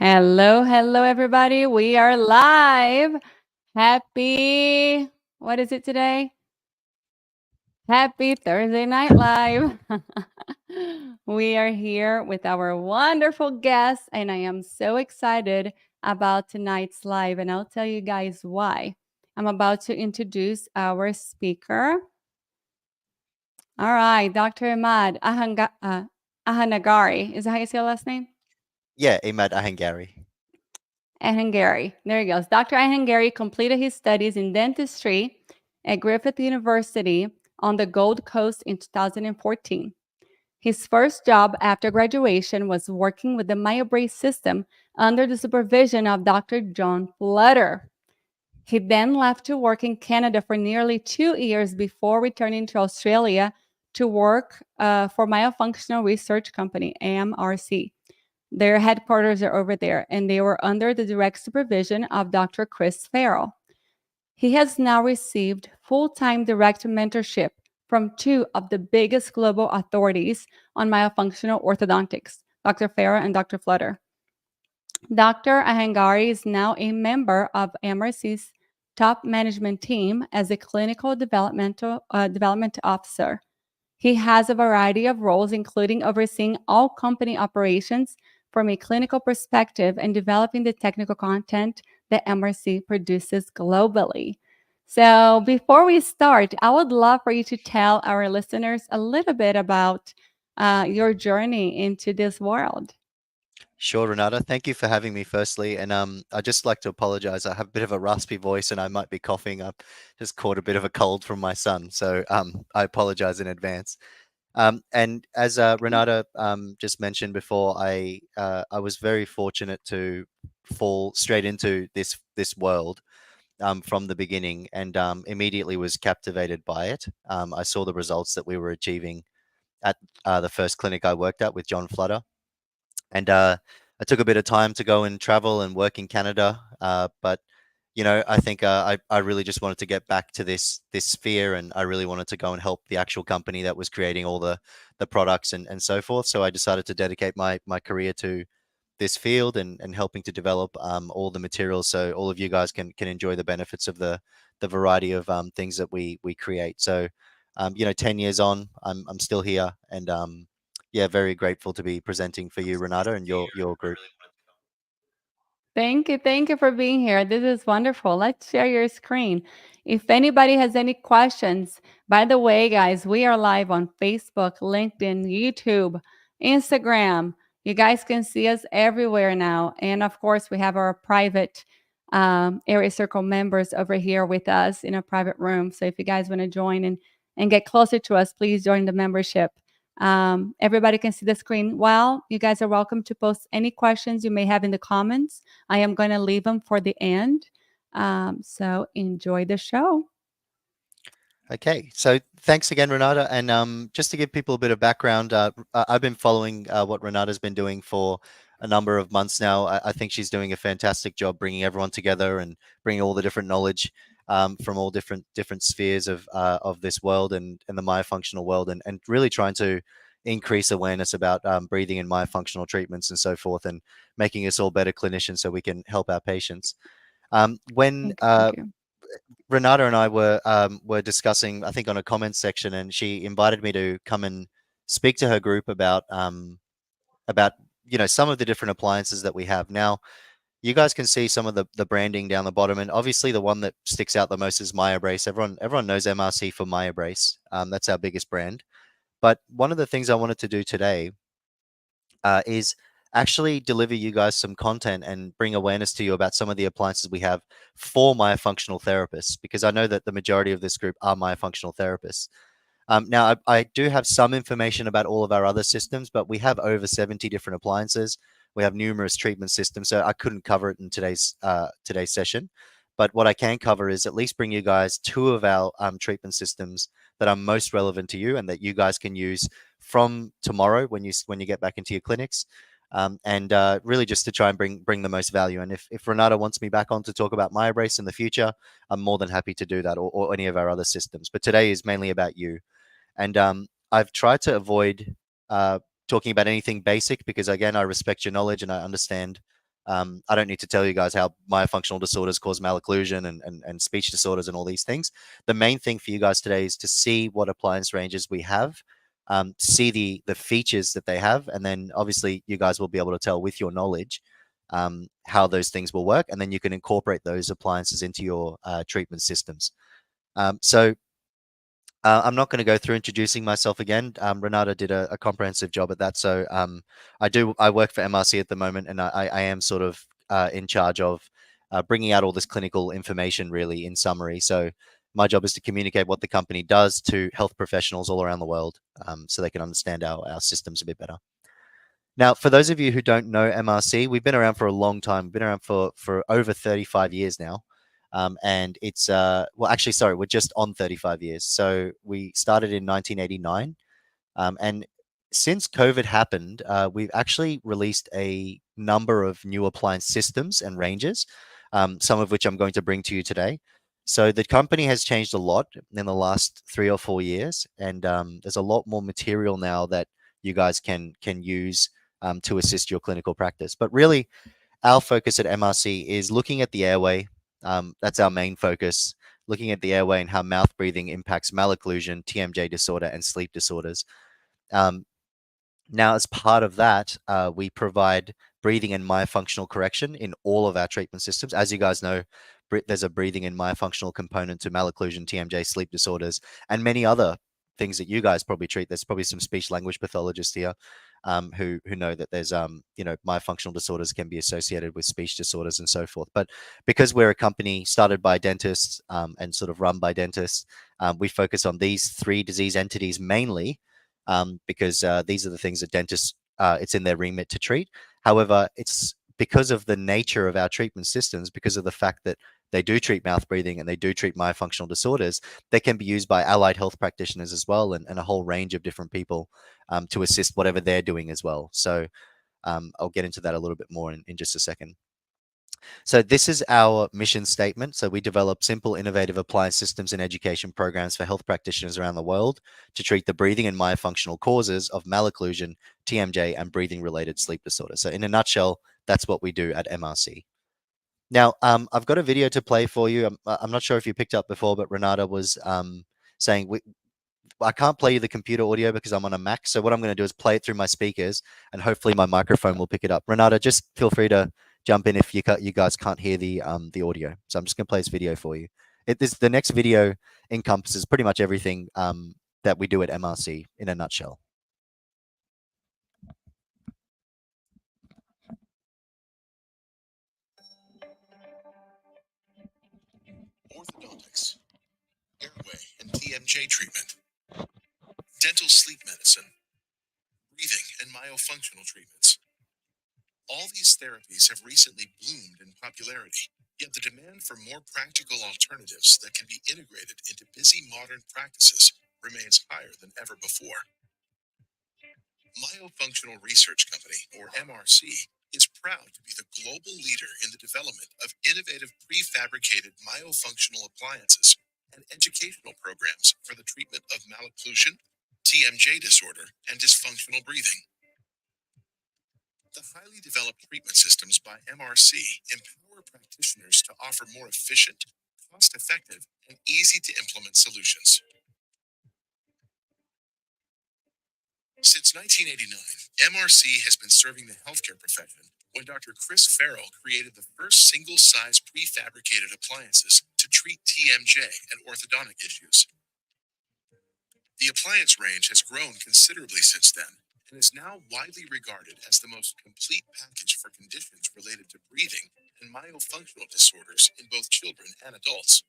Hello, hello, everybody. We are live. Happy, what is it today? Happy Thursday Night Live. We are here with our wonderful guest, and I am so excited about tonight's live, and I'll tell you guys why. I'm about to introduce our speaker. All right, Dr. Emad Ahangari. Is that how you say your last name? Yeah, Emad Ahangari. Ahangari. There he goes. Dr. Ahangari completed his studies in dentistry at Griffith University on the Gold Coast in 2014. His first job after graduation was working with the MyoBrace system under the supervision of Dr. John Flutter. He then left to work in Canada for nearly 2 years before returning to Australia to work for Myofunctional Research Company, MRC. Their headquarters are over there, and they were under the direct supervision of Dr. Chris Farrell. He has now received full-time direct mentorship from two of the biggest global authorities on myofunctional orthodontics, Dr. Farrell and Dr. Flutter. Dr. Ahangari is now a member of MRC's top management team as a clinical development officer. He has a variety of roles, including overseeing all company operations from a clinical perspective and developing the technical content that MRC produces globally. So, before we start, I would love for you to tell our listeners a little bit about your journey into this world. Sure, Renata. Thank you for having me firstly. And I'd just like to apologize. I have a bit of a raspy voice and I might be coughing. I've just caught a bit of a cold from my son. So I apologize in advance. And as Renata just mentioned before, I was very fortunate to fall straight into this world from the beginning and immediately was captivated by it. I saw the results that we were achieving at the first clinic I worked at with John Flutter. And I took a bit of time to go and travel and work in Canada, but I think I really just wanted to get back to this sphere, and I really wanted to go and help the actual company that was creating all the products and so forth. So I decided to dedicate my career to this field and helping to develop all the materials, so all of you guys can enjoy the benefits of the variety of things that we create. So 10 years on, I'm still here, and yeah, very grateful to be presenting for you, Renata, and your group. Thank you for being here. This is wonderful. Let's share your screen. If anybody has any questions, by the way, guys, we are live on Facebook, LinkedIn, YouTube, Instagram. You guys can see us everywhere now. And of course, we have our private Area Circle members over here with us in a private room. So if you guys want to join and get closer to us, please join the membership. Everybody can see the screen. Well, you guys are welcome to post any questions you may have in the comments. I am going to leave them for the end. So enjoy the show. Okay, so thanks again, Renata. And just to give people a bit of background, I've been following what Renata's been doing for a number of months now. I think she's doing a fantastic job bringing everyone together and bringing all the different knowledge from all different spheres of this world and the myofunctional world, and really trying to increase awareness about breathing and myofunctional treatments and so forth, and making us all better clinicians so we can help our patients. When Thank you. Renata and I were discussing, I think, on a comments section, and she invited me to come and speak to her group about some of the different appliances that we have. Now, you guys can see some of the branding down the bottom, and obviously the one that sticks out the most is MyoBrace. Everyone knows MRC for MyoBrace. That's our biggest brand. But one of the things I wanted to do today is actually deliver you guys some content and bring awareness to you about some of the appliances we have for myofunctional therapists, because I know that the majority of this group are myofunctional therapists. Now, I do have some information about all of our other systems, but we have over 70 different appliances. We have numerous treatment systems, so I couldn't cover it in today's session. But what I can cover is at least bring you guys two of our treatment systems that are most relevant to you and that you guys can use from tomorrow when you get back into your clinics, and really just to try and bring the most value. And if Renata wants me back on to talk about MyoBrace in the future, I'm more than happy to do that, or any of our other systems. But today is mainly about you. And I've tried to avoid talking about anything basic because, again, I respect your knowledge and I understand I don't need to tell you guys how myofunctional disorders cause malocclusion and speech disorders and all these things. The main thing for you guys today is to see what appliance ranges we have, see the features that they have, and then obviously you guys will be able to tell with your knowledge how those things will work, and then you can incorporate those appliances into your treatment systems. So I'm not going to go through introducing myself again. Renata did a comprehensive job at that. So I work for MRC at the moment, and I am sort of in charge of bringing out all this clinical information, really, in summary. So my job is to communicate what the company does to health professionals all around the world, so they can understand our systems a bit better. Now, for those of you who don't know MRC, we've been around for a long time. We've been around for over 35 years now. And it's, well, actually, sorry, we're just on 35 years. So we started in 1989. And since COVID happened, we've actually released a number of new appliance systems and ranges, some of which I'm going to bring to you today. So the company has changed a lot in the last 3 or 4 years, and there's a lot more material now that you guys can use to assist your clinical practice. But really, our focus at MRC is looking at the airway. That's our main focus, looking at the airway and how mouth breathing impacts malocclusion, TMJ disorder, and sleep disorders. Um, Now, as part of that, we provide breathing and myofunctional correction in all of our treatment systems. As you guys know, there's a breathing and myofunctional component to malocclusion, TMJ, sleep disorders, and many other things that you guys probably treat. There's probably some speech language pathologists here who know that there's myofunctional disorders can be associated with speech disorders and so forth. But because we're a company started by dentists and sort of run by dentists, we focus on these three disease entities mainly, because these are the things that dentists, it's in their remit to treat. However, it's because of the nature of our treatment systems, because of the fact that they do treat mouth breathing and they do treat myofunctional disorders, they can be used by allied health practitioners as well, and a whole range of different people to assist whatever they're doing as well. So I'll get into that a little bit more in just a second. So this is our mission statement. So we develop simple, innovative appliance systems and education programs for health practitioners around the world to treat the breathing and myofunctional causes of malocclusion, TMJ, and breathing-related sleep disorders. So in a nutshell, that's what we do at MRC. Now, I've got a video to play for you. I'm not sure if you picked up before, but Renata was saying I can't play you the computer audio because I'm on a Mac. So what I'm going to do is play it through my speakers, and hopefully my microphone will pick it up. Renata, just feel free to jump in if you guys can't hear the audio. So I'm just going to play this video for you. The next video encompasses pretty much everything that we do at MRC in a nutshell. Orthodontics, airway and TMJ treatment, dental sleep medicine, breathing and myofunctional treatments. All these therapies have recently bloomed in popularity, yet the demand for more practical alternatives that can be integrated into busy modern practices remains higher than ever before. Myofunctional Research Company, or MRC, is proud to be the global leader in the development of innovative prefabricated myofunctional appliances and educational programs for the treatment of malocclusion, TMJ disorder, and dysfunctional breathing. The highly developed treatment systems by MRC empower practitioners to offer more efficient, cost-effective, and easy-to-implement solutions. Since 1989, MRC has been serving the healthcare profession when Dr. Chris Farrell created the first single-size prefabricated appliances to treat TMJ and orthodontic issues. The appliance range has grown considerably since then and is now widely regarded as the most complete package for conditions related to breathing and myofunctional disorders in both children and adults.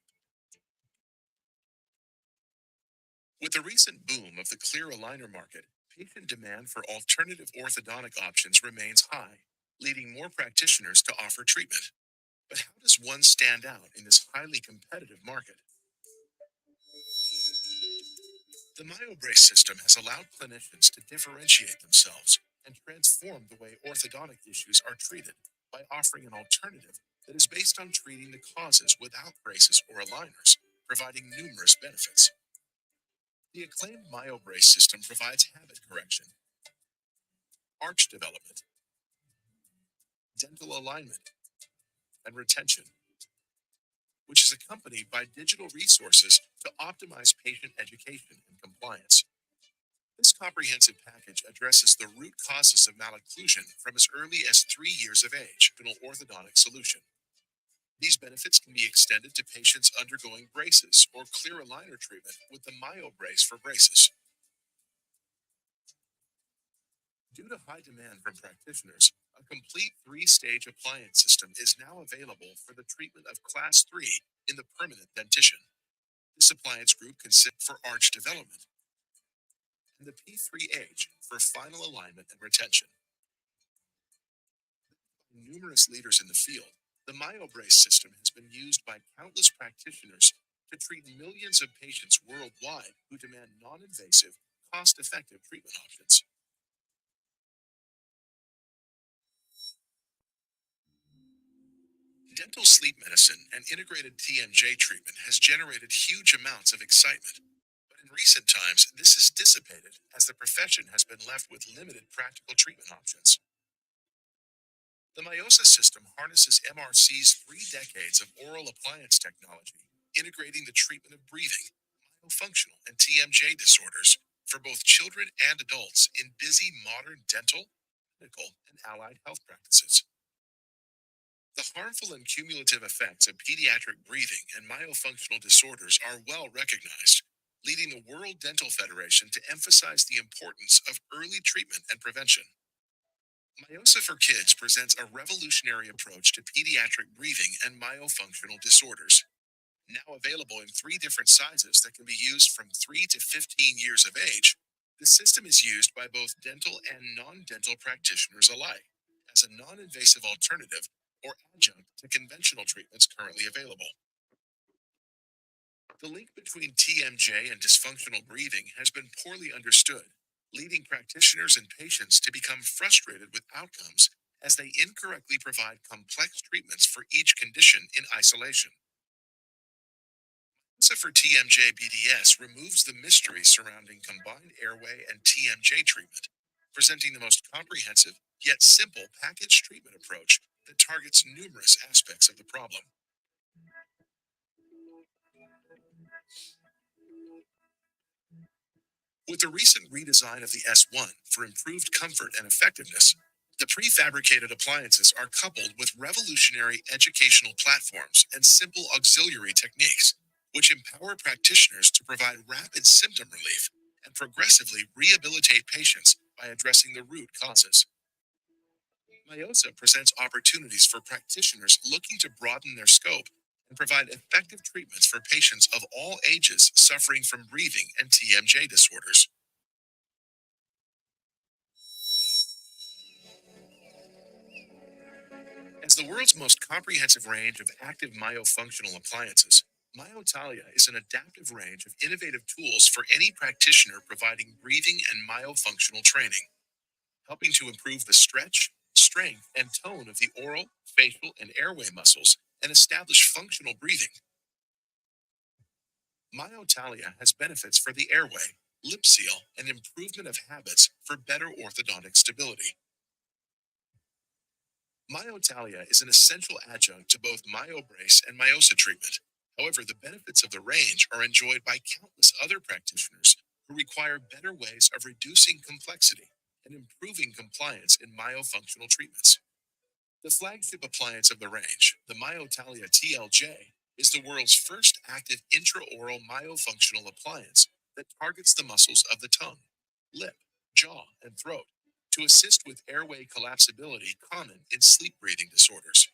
With the recent boom of the clear aligner market, patient demand for alternative orthodontic options remains high, leading more practitioners to offer treatment. But how does one stand out in this highly competitive market? The MyoBrace system has allowed clinicians to differentiate themselves and transform the way orthodontic issues are treated by offering an alternative that is based on treating the causes without braces or aligners, providing numerous benefits. The acclaimed MyoBrace system provides habit correction, arch development, dental alignment, and retention, which is accompanied by digital resources to optimize patient education and compliance. This comprehensive package addresses the root causes of malocclusion from as early as 3 years of age, an orthodontic solution. These benefits can be extended to patients undergoing braces or clear aligner treatment with the MyoBrace for braces. Due to high demand from practitioners, a complete 3-stage appliance system is now available for the treatment of Class 3 in the permanent dentition. This appliance group consists for arch development and the P3H for final alignment and retention. Numerous leaders in the field, the MyoBrace system has been used by countless practitioners to treat millions of patients worldwide who demand non-invasive, cost-effective treatment options. Dental sleep medicine and integrated TMJ treatment has generated huge amounts of excitement. But in recent times, this has dissipated as the profession has been left with limited practical treatment options. The Myosa system harnesses MRC's 3 decades of oral appliance technology, integrating the treatment of breathing, myofunctional, and TMJ disorders for both children and adults in busy modern dental, medical, and allied health practices. The harmful and cumulative effects of pediatric breathing and myofunctional disorders are well recognized, leading the World Dental Federation to emphasize the importance of early treatment and prevention. Myosa for Kids presents a revolutionary approach to pediatric breathing and myofunctional disorders. Now available in 3 different sizes that can be used from 3 to 15 years of age, the system is used by both dental and non-dental practitioners alike as a non-invasive alternative or adjunct to conventional treatments currently available. The link between TMJ and dysfunctional breathing has been poorly understood, leading practitioners and patients to become frustrated with outcomes as they incorrectly provide complex treatments for each condition in isolation. So for TMJ BDS removes the mystery surrounding combined airway and TMJ treatment, presenting the most comprehensive yet simple package treatment approach that targets numerous aspects of the problem. With the recent redesign of the S1 for improved comfort and effectiveness, the prefabricated appliances are coupled with revolutionary educational platforms and simple auxiliary techniques, which empower practitioners to provide rapid symptom relief and progressively rehabilitate patients by addressing the root causes. Myosa presents opportunities for practitioners looking to broaden their scope and provide effective treatments for patients of all ages suffering from breathing and TMJ disorders. As the world's most comprehensive range of active myofunctional appliances, Myotalia is an adaptive range of innovative tools for any practitioner providing breathing and myofunctional training, helping to improve the stretch, strength, and tone of the oral, facial, and airway muscles and establish functional breathing. Myotalia has benefits for the airway, lip seal, and improvement of habits for better orthodontic stability. Myotalia is an essential adjunct to both MyoBrace and Myosa treatment. However, the benefits of the range are enjoyed by countless other practitioners who require better ways of reducing complexity and improving compliance in myofunctional treatments. The flagship appliance of the range, the Myotalia TLJ, is the world's first active intraoral myofunctional appliance that targets the muscles of the tongue, lip, jaw, and throat to assist with airway collapsibility common in sleep breathing disorders.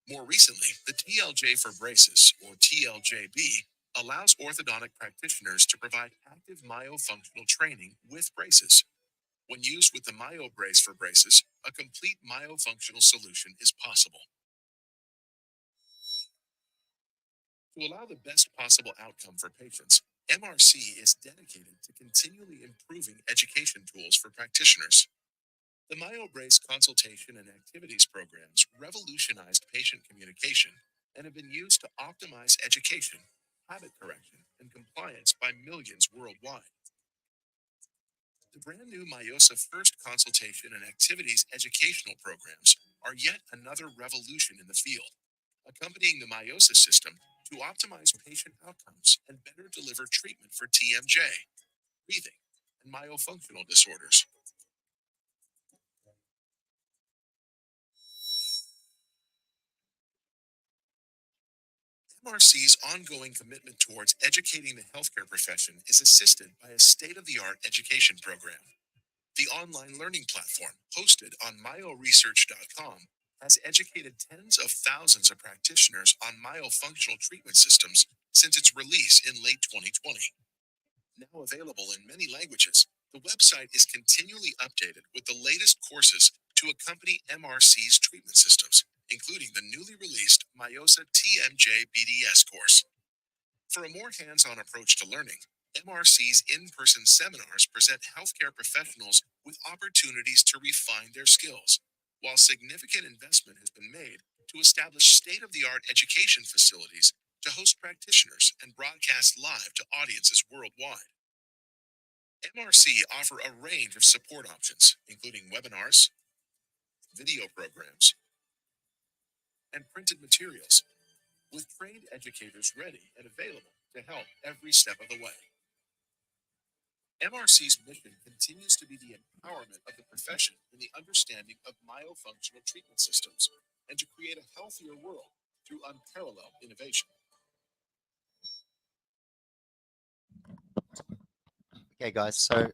More recently, the TLJ for braces, or TLJB, allows orthodontic practitioners to provide active myofunctional training with braces. When used with the MyoBrace for braces, a complete myofunctional solution is possible. To allow the best possible outcome for patients, MRC is dedicated to continually improving education tools for practitioners. The MyoBrace consultation and activities programs revolutionized patient communication and have been used to optimize education, habit correction, and compliance by millions worldwide. The brand new Myosa First Consultation and Activities educational programs are yet another revolution in the field, accompanying the Myosa system to optimize patient outcomes and better deliver treatment for TMJ, breathing, and myofunctional disorders. MRC's ongoing commitment towards educating the healthcare profession is assisted by a state-of-the-art education program. The online learning platform, hosted on myoresearch.com, has educated tens of thousands of practitioners on myofunctional treatment systems since its release in late 2020. Now available in many languages, the website is continually updated with the latest courses to accompany MRC's treatment systems, including the newly released Myosa TMJ BDS course. For a more hands-on approach to learning, MRC's in-person seminars present healthcare professionals with opportunities to refine their skills, while significant investment has been made to establish state-of-the-art education facilities to host practitioners and broadcast live to audiences worldwide. MRC offer a range of support options, including webinars, video programs, and printed materials, with trained educators ready and available to help every step of the way. MRC's mission continues to be the empowerment of the profession in the understanding of myofunctional treatment systems and to create a healthier world through unparalleled innovation. Okay, guys. So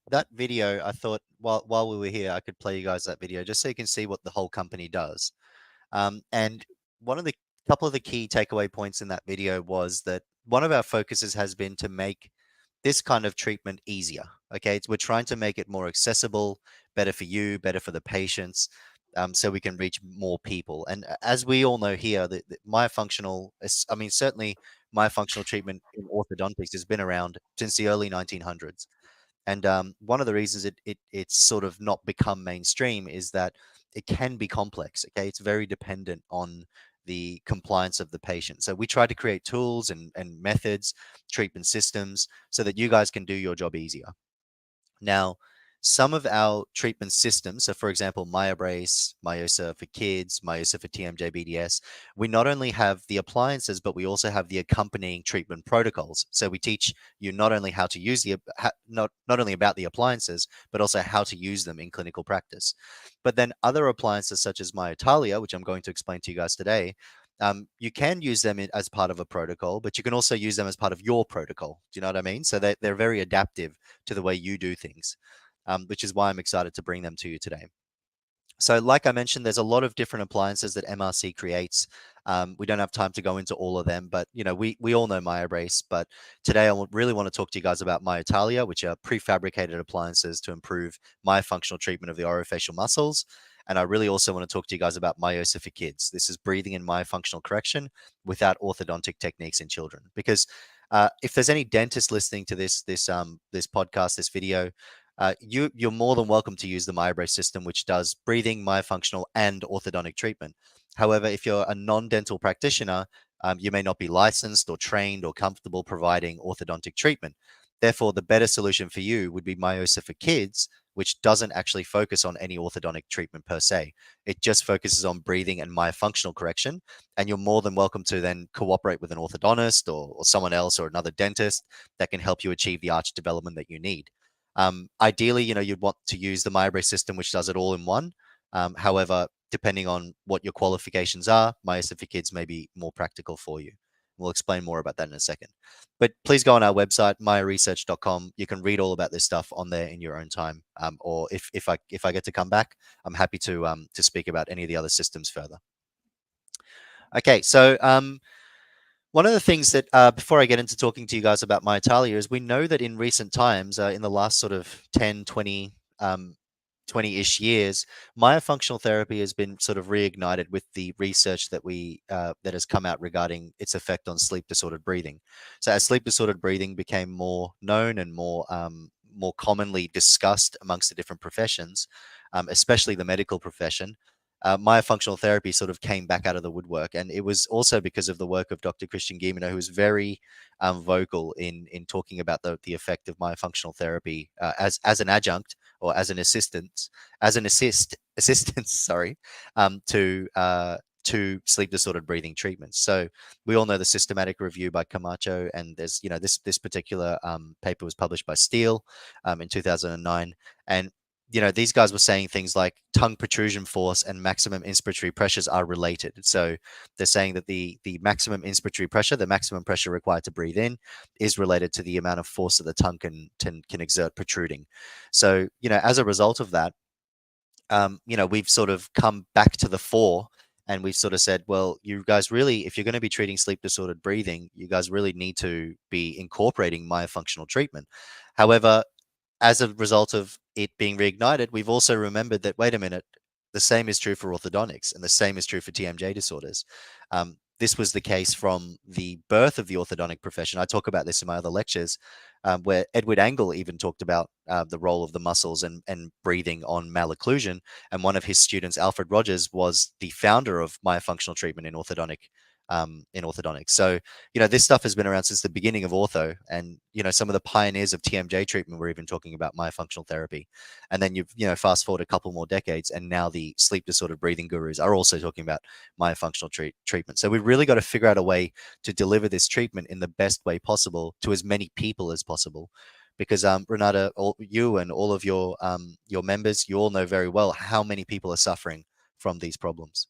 that video, I thought while we were here, I could play you guys that video just so you can see what the whole company does. And one of the couple of the key takeaway points in that video was that one of our focuses has been to make this kind of treatment easier. Okay, we're trying to make it more accessible, better for you, better for the patients, so we can reach more people. And as we all know here, the myofunctional, I mean, certainly myofunctional treatment in orthodontics has been around since the early 1900s. And one of the reasons it's sort of not become mainstream is that it can be complex. Okay, it's very dependent on the compliance of the patient. So we try to create tools and methods, treatment systems, so that you guys can do your job easier. Now, some of our treatment systems, so for example, MyoBrace, Myosa for kids, Myosa for TMJ BDS, we not only have the appliances, but we also have the accompanying treatment protocols. So we teach you not only how to use not only about the appliances, but also how to use them in clinical practice. But then other appliances such as Myotalia, which I'm going to explain to you guys today, you can use them as part of a protocol, but you can also use them as part of your protocol. Do you know what I mean? So they're very adaptive to the way you do things, which is why I'm excited to bring them to you today. So like I mentioned, there's a lot of different appliances that MRC creates. We don't have time to go into all of them, but we all know MyoBrace. But today I really want to talk to you guys about Myotalia, which are prefabricated appliances to improve myofunctional treatment of the orofacial muscles. And I really also want to talk to you guys about Myosa for kids. This is breathing and myofunctional correction without orthodontic techniques in children. Because if there's any dentist listening to this podcast, this video, you're more than welcome to use the MyoBrace system, which does breathing, myofunctional, and orthodontic treatment. However, if you're a non-dental practitioner, you may not be licensed or trained or comfortable providing orthodontic treatment. Therefore, the better solution for you would be Myosa for kids, which doesn't actually focus on any orthodontic treatment per se. It just focuses on breathing and myofunctional correction. And you're more than welcome to then cooperate with an orthodontist or someone else or another dentist that can help you achieve the arch development that you need. Ideally, you'd want to use the MyoBrace system, which does it all in one. However, depending on what your qualifications are, Myosa for kids may be more practical for you. We'll explain more about that in a second. But please go on our website, myoresearch.com. You can read all about this stuff on there in your own time. Or if I get to come back, I'm happy to speak about any of the other systems further. Okay, so one of the things that, before I get into talking to you guys about Myotalia, is we know that in recent times, in the last sort of 10, 20, 20-ish years, myofunctional therapy has been sort of reignited with the research that that has come out regarding its effect on sleep disordered breathing. So as sleep disordered breathing became more known and more commonly discussed amongst the different professions, especially the medical profession, myofunctional therapy sort of came back out of the woodwork. And it was also because of the work of Dr. Christian Guilleminault, who was very vocal in talking about the effect of myofunctional therapy as an adjunct or as an assistance, sorry, to sleep disordered breathing treatments. So we all know the systematic review by Camacho, and there's this particular paper was published by Steele in 2009, and these guys were saying things like tongue protrusion force and maximum inspiratory pressures are related. So they're saying that the maximum inspiratory pressure, the maximum pressure required to breathe in, is related to the amount of force that the tongue can exert protruding. So as a result of that, we've sort of come back to the fore, and we've sort of said, well, you guys really, if you're going to be treating sleep disordered breathing, you guys really need to be incorporating myofunctional treatment. However, as a result of it being reignited, we've also remembered that, wait a minute, the same is true for orthodontics and the same is true for TMJ disorders. This was the case from the birth of the orthodontic profession. I talk about this in my other lectures, where Edward Angle even talked about the role of the muscles and breathing on malocclusion. And one of his students, Alfred Rogers, was the founder of myofunctional treatment in orthodontics. So, this stuff has been around since the beginning of ortho, and, some of the pioneers of TMJ treatment were even talking about myofunctional therapy. And then fast forward a couple more decades, and now the sleep disordered breathing gurus are also talking about myofunctional treatment. So we really got to figure out a way to deliver this treatment in the best way possible to as many people as possible. Because Renata, you and all of your members, you all know very well how many people are suffering from these problems.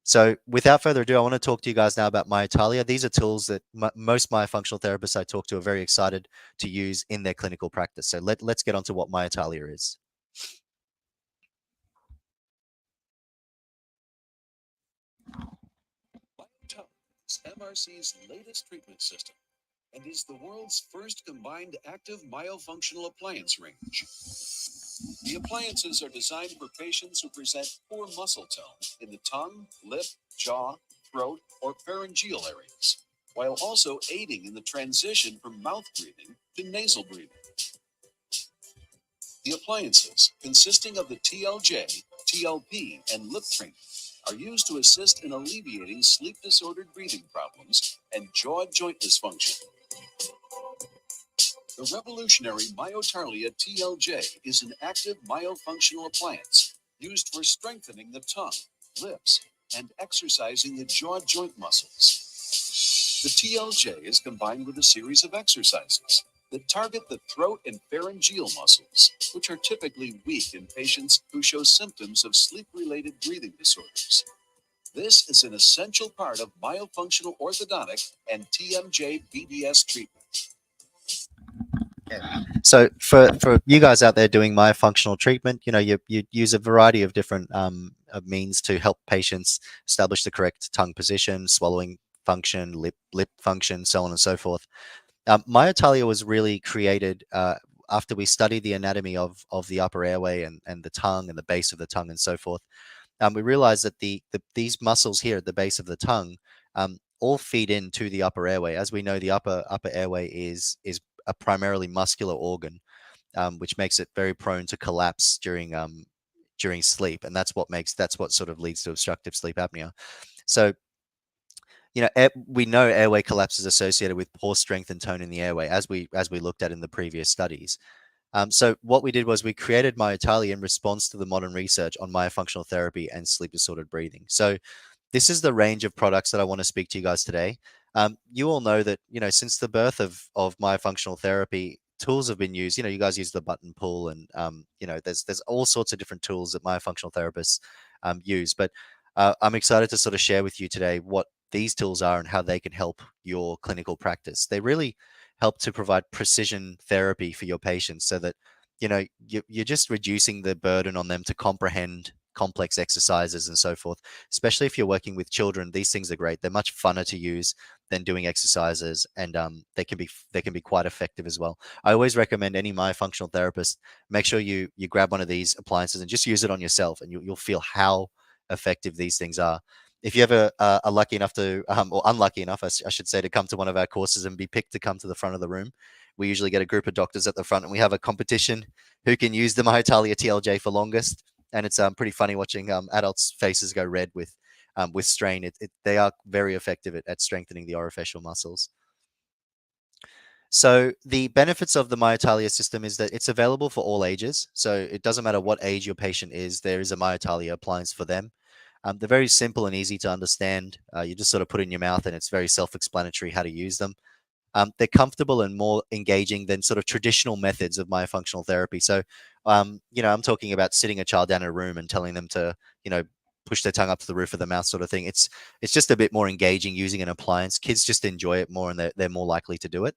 So without further ado, I want to talk to you guys now about Myotalia. These are tools that most myofunctional therapists I talk to are very excited to use in their clinical practice. So let's get on to what Myotalia is. Myotalia is MRC's latest treatment system and is the world's first combined active myofunctional appliance range. The appliances are designed for patients who present poor muscle tone in the tongue, lip, jaw, throat, or pharyngeal areas, while also aiding in the transition from mouth breathing to nasal breathing. The appliances, consisting of the TLJ, TLP, and lip trainer, are used to assist in alleviating sleep-disordered breathing problems and jaw joint dysfunction. The revolutionary Myotalia TLJ is an active myofunctional appliance used for strengthening the tongue, lips, and exercising the jaw joint muscles. The TLJ is combined with a series of exercises that target the throat and pharyngeal muscles, which are typically weak in patients who show symptoms of sleep-related breathing disorders. This is an essential part of myofunctional orthodontic and TMJ BDS treatment. So for you guys out there doing myofunctional treatment, you use a variety of different means to help patients establish the correct tongue position, swallowing function, lip function, so on and so forth. Myotalia was really created after we studied the anatomy of the upper airway and the tongue and the base of the tongue and so forth. We realized that these muscles here at the base of the tongue all feed into the upper airway. As we know, the upper airway is a primarily muscular organ, which makes it very prone to collapse during sleep, and that's what sort of leads to obstructive sleep apnea. So, we know airway collapse is associated with poor strength and tone in the airway, as we looked at in the previous studies. So what we did was we created Myotalia in response to the modern research on myofunctional therapy and sleep disordered breathing. So this is the range of products that I want to speak to you guys today. You all know that, since the birth of myofunctional therapy, tools have been used. You guys use the button pull, and there's all sorts of different tools that myofunctional therapists use. But I'm excited to sort of share with you today what these tools are and how they can help your clinical practice. They really help to provide precision therapy for your patients, so that you're just reducing the burden on them to comprehend complex exercises and so forth. Especially if you're working with children, these things are great. They're much funner to use than doing exercises, and they can be quite effective as well. I always recommend any myofunctional therapist, make sure you grab one of these appliances and just use it on yourself, and you'll feel how effective these things are. If you ever are lucky enough to, or unlucky enough, I should say, to come to one of our courses and be picked to come to the front of the room, we usually get a group of doctors at the front, and we have a competition who can use the Myotalia TLJ for longest. And it's pretty funny watching adults' faces go red with strain. They are very effective at strengthening the orofacial muscles. So the benefits of the Myotalia system is that it's available for all ages. So it doesn't matter what age your patient is, there is a Myotalia appliance for them. They're very simple and easy to understand. You just sort of put it in your mouth and it's very self-explanatory how to use them. They're comfortable and more engaging than sort of traditional methods of myofunctional therapy. So, I'm talking about sitting a child down in a room and telling them to, push their tongue up to the roof of the mouth sort of thing. It's just a bit more engaging using an appliance. Kids just enjoy it more and they're more likely to do it.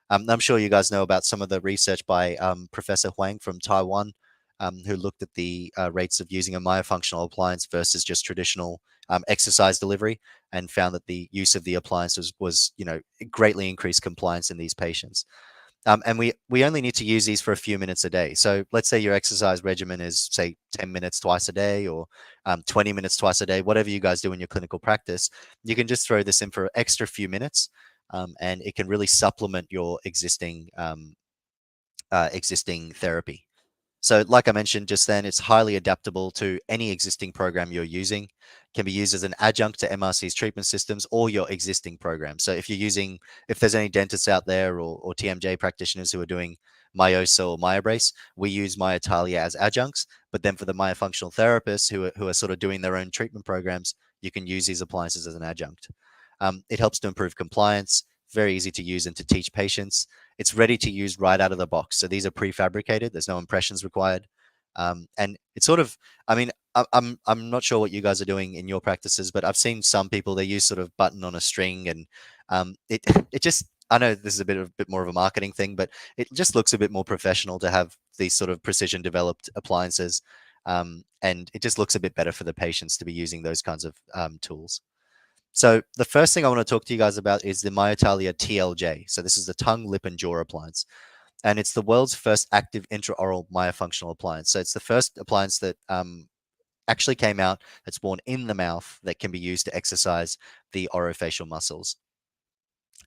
I'm sure you guys know about some of the research by Professor Huang from Taiwan, who looked at the rates of using a myofunctional appliance versus just traditional exercise delivery, and found that the use of the appliance was greatly increased compliance in these patients. And we only need to use these for a few minutes a day. So let's say your exercise regimen is, say, 10 minutes twice a day, or 20 minutes twice a day, whatever you guys do in your clinical practice. You can just throw this in for an extra few minutes, and it can really supplement your existing therapy. So like I mentioned just then, it's highly adaptable to any existing program you're using. Can be used as an adjunct to MRC's treatment systems or your existing program. So if there's any dentists out there or TMJ practitioners who are doing Myosa or Myobrace, we use Myotalia as adjuncts. But then for the myofunctional therapists who are sort of doing their own treatment programs, you can use these appliances as an adjunct. It helps to improve compliance, very easy to use and to teach patients. It's ready to use right out of the box. So these are prefabricated. There's no impressions required. And it's sort of, I mean, I'm not sure what you guys are doing in your practices, but I've seen some people, they use sort of button on a string, and it just, I know this is a bit more of a marketing thing, but it just looks a bit more professional to have these sort of precision developed appliances. And it just looks a bit better for the patients to be using those kinds of tools. So the first thing I want to talk to you guys about is the Myotalia TLJ. So this is the tongue, lip, and jaw appliance. And it's the world's first active intraoral myofunctional appliance. So it's the first appliance that actually came out that's worn in the mouth that can be used to exercise the orofacial muscles.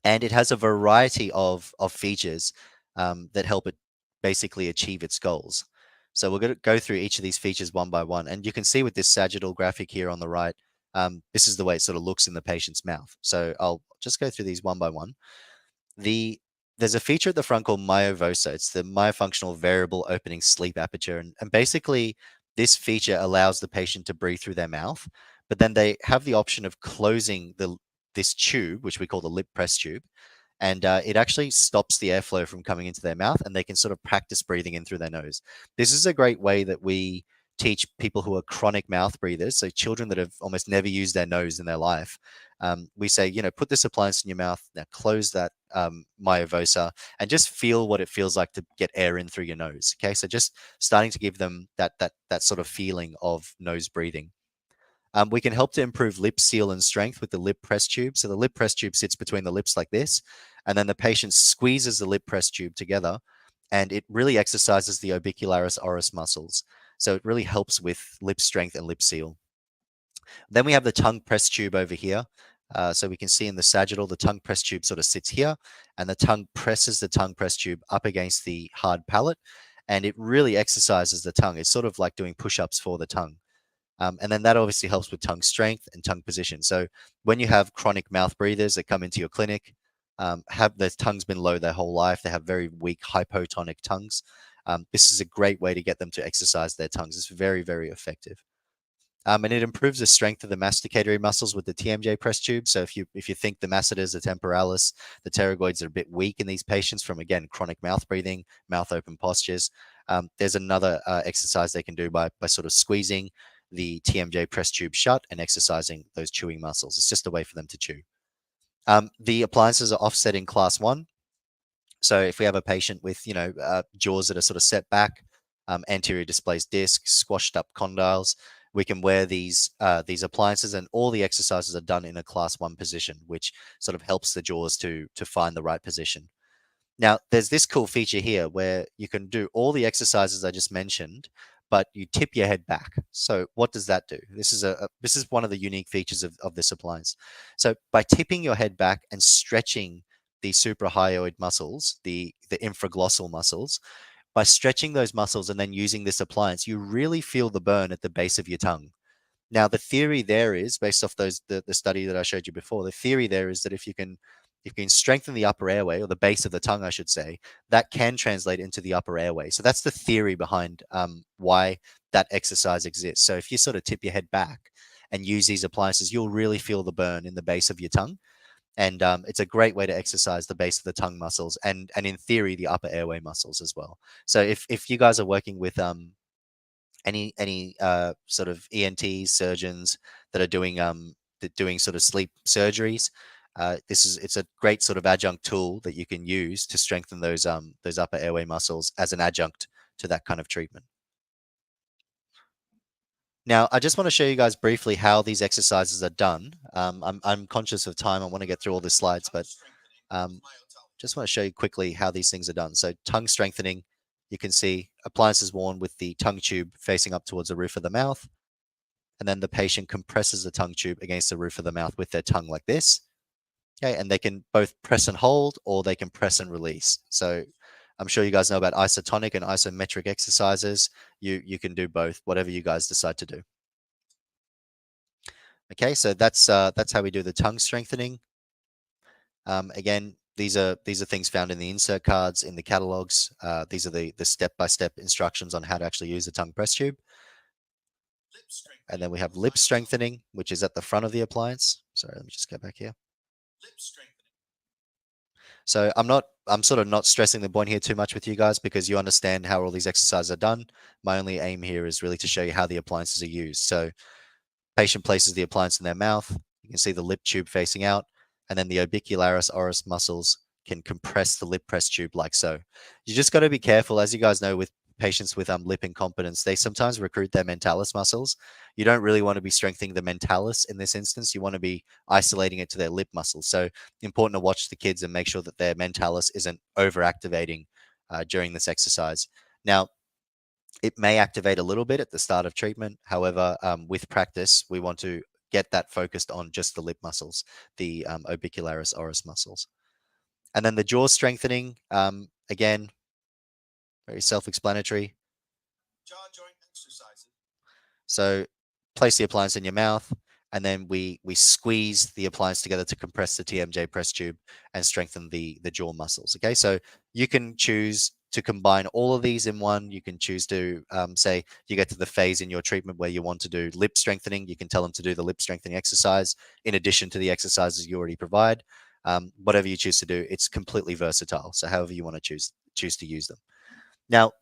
And it has a variety of features that help it basically achieve its goals. So we're going to go through each of these features one by one. And you can see with this sagittal graphic here on the right, this is the way it sort of looks in the patient's mouth. So I'll just go through these one by one. There's a feature at the front called myovosa. It's the myofunctional variable opening sleep aperture. And basically, this feature allows the patient to breathe through their mouth, but then they have the option of closing this tube, which we call the lip press tube, and it actually stops the airflow from coming into their mouth, and they can sort of practice breathing in through their nose. This is a great way that we teach people who are chronic mouth breathers, so children that have almost never used their nose in their life. We say, put this appliance in your mouth, now close that myovosa, and just feel what it feels like to get air in through your nose. Okay, so just starting to give them that sort of feeling of nose breathing. We can help to improve lip seal and strength with the lip press tube. So the lip press tube sits between the lips like this, and then the patient squeezes the lip press tube together, and it really exercises the orbicularis oris muscles. So it really helps with lip strength and lip seal. Then we have the tongue press tube over here. So we can see in the sagittal, the tongue press tube sort of sits here, and the tongue presses the tongue press tube up against the hard palate, and it really exercises the tongue. It's sort of like doing push-ups for the tongue. And then that obviously helps with tongue strength and tongue position. So when you have chronic mouth breathers that come into your clinic, have their tongue's been low their whole life, they have very weak hypotonic tongues, this is a great way to get them to exercise their tongues. It's very, very effective. And it improves the strength of the masticatory muscles with the TMJ press tube. So if you think the masseters, the temporalis, the pterygoids are a bit weak in these patients from, again, chronic mouth breathing, mouth open postures, there's another exercise they can do by sort of squeezing the TMJ press tube shut and exercising those chewing muscles. It's just a way for them to chew. The appliances are offset in class 1. So if we have a patient with, jaws that are sort of set back, anterior displaced disc, squashed up condyles, we can wear these appliances, and all the exercises are done in a class 1 position, which sort of helps the jaws to find the right position. Now, there's this cool feature here where you can do all the exercises I just mentioned, but you tip your head back. So what does that do? This is one of the unique features of this appliance. So by tipping your head back and stretching the suprahyoid muscles, the infraglossal muscles, by stretching those muscles and then using this appliance, you really feel the burn at the base of your tongue. Now, the theory there is, based off the study that I showed you before, the theory there is that if you can strengthen the upper airway, or the base of the tongue, I should say, that can translate into the upper airway. So that's the theory behind why that exercise exists. So if you sort of tip your head back and use these appliances, you'll really feel the burn in the base of your tongue. And it's a great way to exercise the base of the tongue muscles and in theory, the upper airway muscles as well. So if you guys are working with any sort of ENTs, surgeons that are doing sort of sleep surgeries, it's a great sort of adjunct tool that you can use to strengthen those upper airway muscles as an adjunct to that kind of treatment. Now, I just want to show you guys briefly how these exercises are done. I'm conscious of time. I want to get through all the slides, but just want to show you quickly how these things are done. So tongue strengthening, you can see appliances worn with the tongue tube facing up towards the roof of the mouth. And then the patient compresses the tongue tube against the roof of the mouth with their tongue like this. Okay, and they can both press and hold, or they can press and release. So I'm sure you guys know about isotonic and isometric exercises. You can do both, whatever you guys decide to do. Okay, so that's how we do the tongue strengthening. Again, these are things found in the insert cards in the catalogs. These are the step-by-step instructions on how to actually use the tongue press tube. And then we have lip strengthening, which is at the front of the appliance. Sorry, let me just go back here. So I'm sort of not stressing the point here too much with you guys because you understand how all these exercises are done. My only aim here is really to show you how the appliances are used. So patient places the appliance in their mouth. You can see the lip tube facing out, and then the orbicularis oris muscles can compress the lip press tube like so. You just got to be careful, as you guys know, with patients with lip incompetence, they sometimes recruit their mentalis muscles. You don't really want to be strengthening the mentalis in this instance. You want to be isolating it to their lip muscles. So important to watch the kids and make sure that their mentalis isn't overactivating during this exercise. Now, it may activate a little bit at the start of treatment. However, with practice, we want to get that focused on just the lip muscles, the orbicularis oris muscles. And then the jaw strengthening, again, very self-explanatory. Jaw joint exercises. So place the appliance in your mouth, and then we squeeze the appliance together to compress the TMJ press tube and strengthen the jaw muscles. Okay, so you can choose to combine all of these in one. You can choose to say you get to the phase in your treatment where you want to do lip strengthening. You can tell them to do the lip strengthening exercise in addition to the exercises you already provide. Whatever you choose to do, it's completely versatile. So however you want to choose to use them. Now,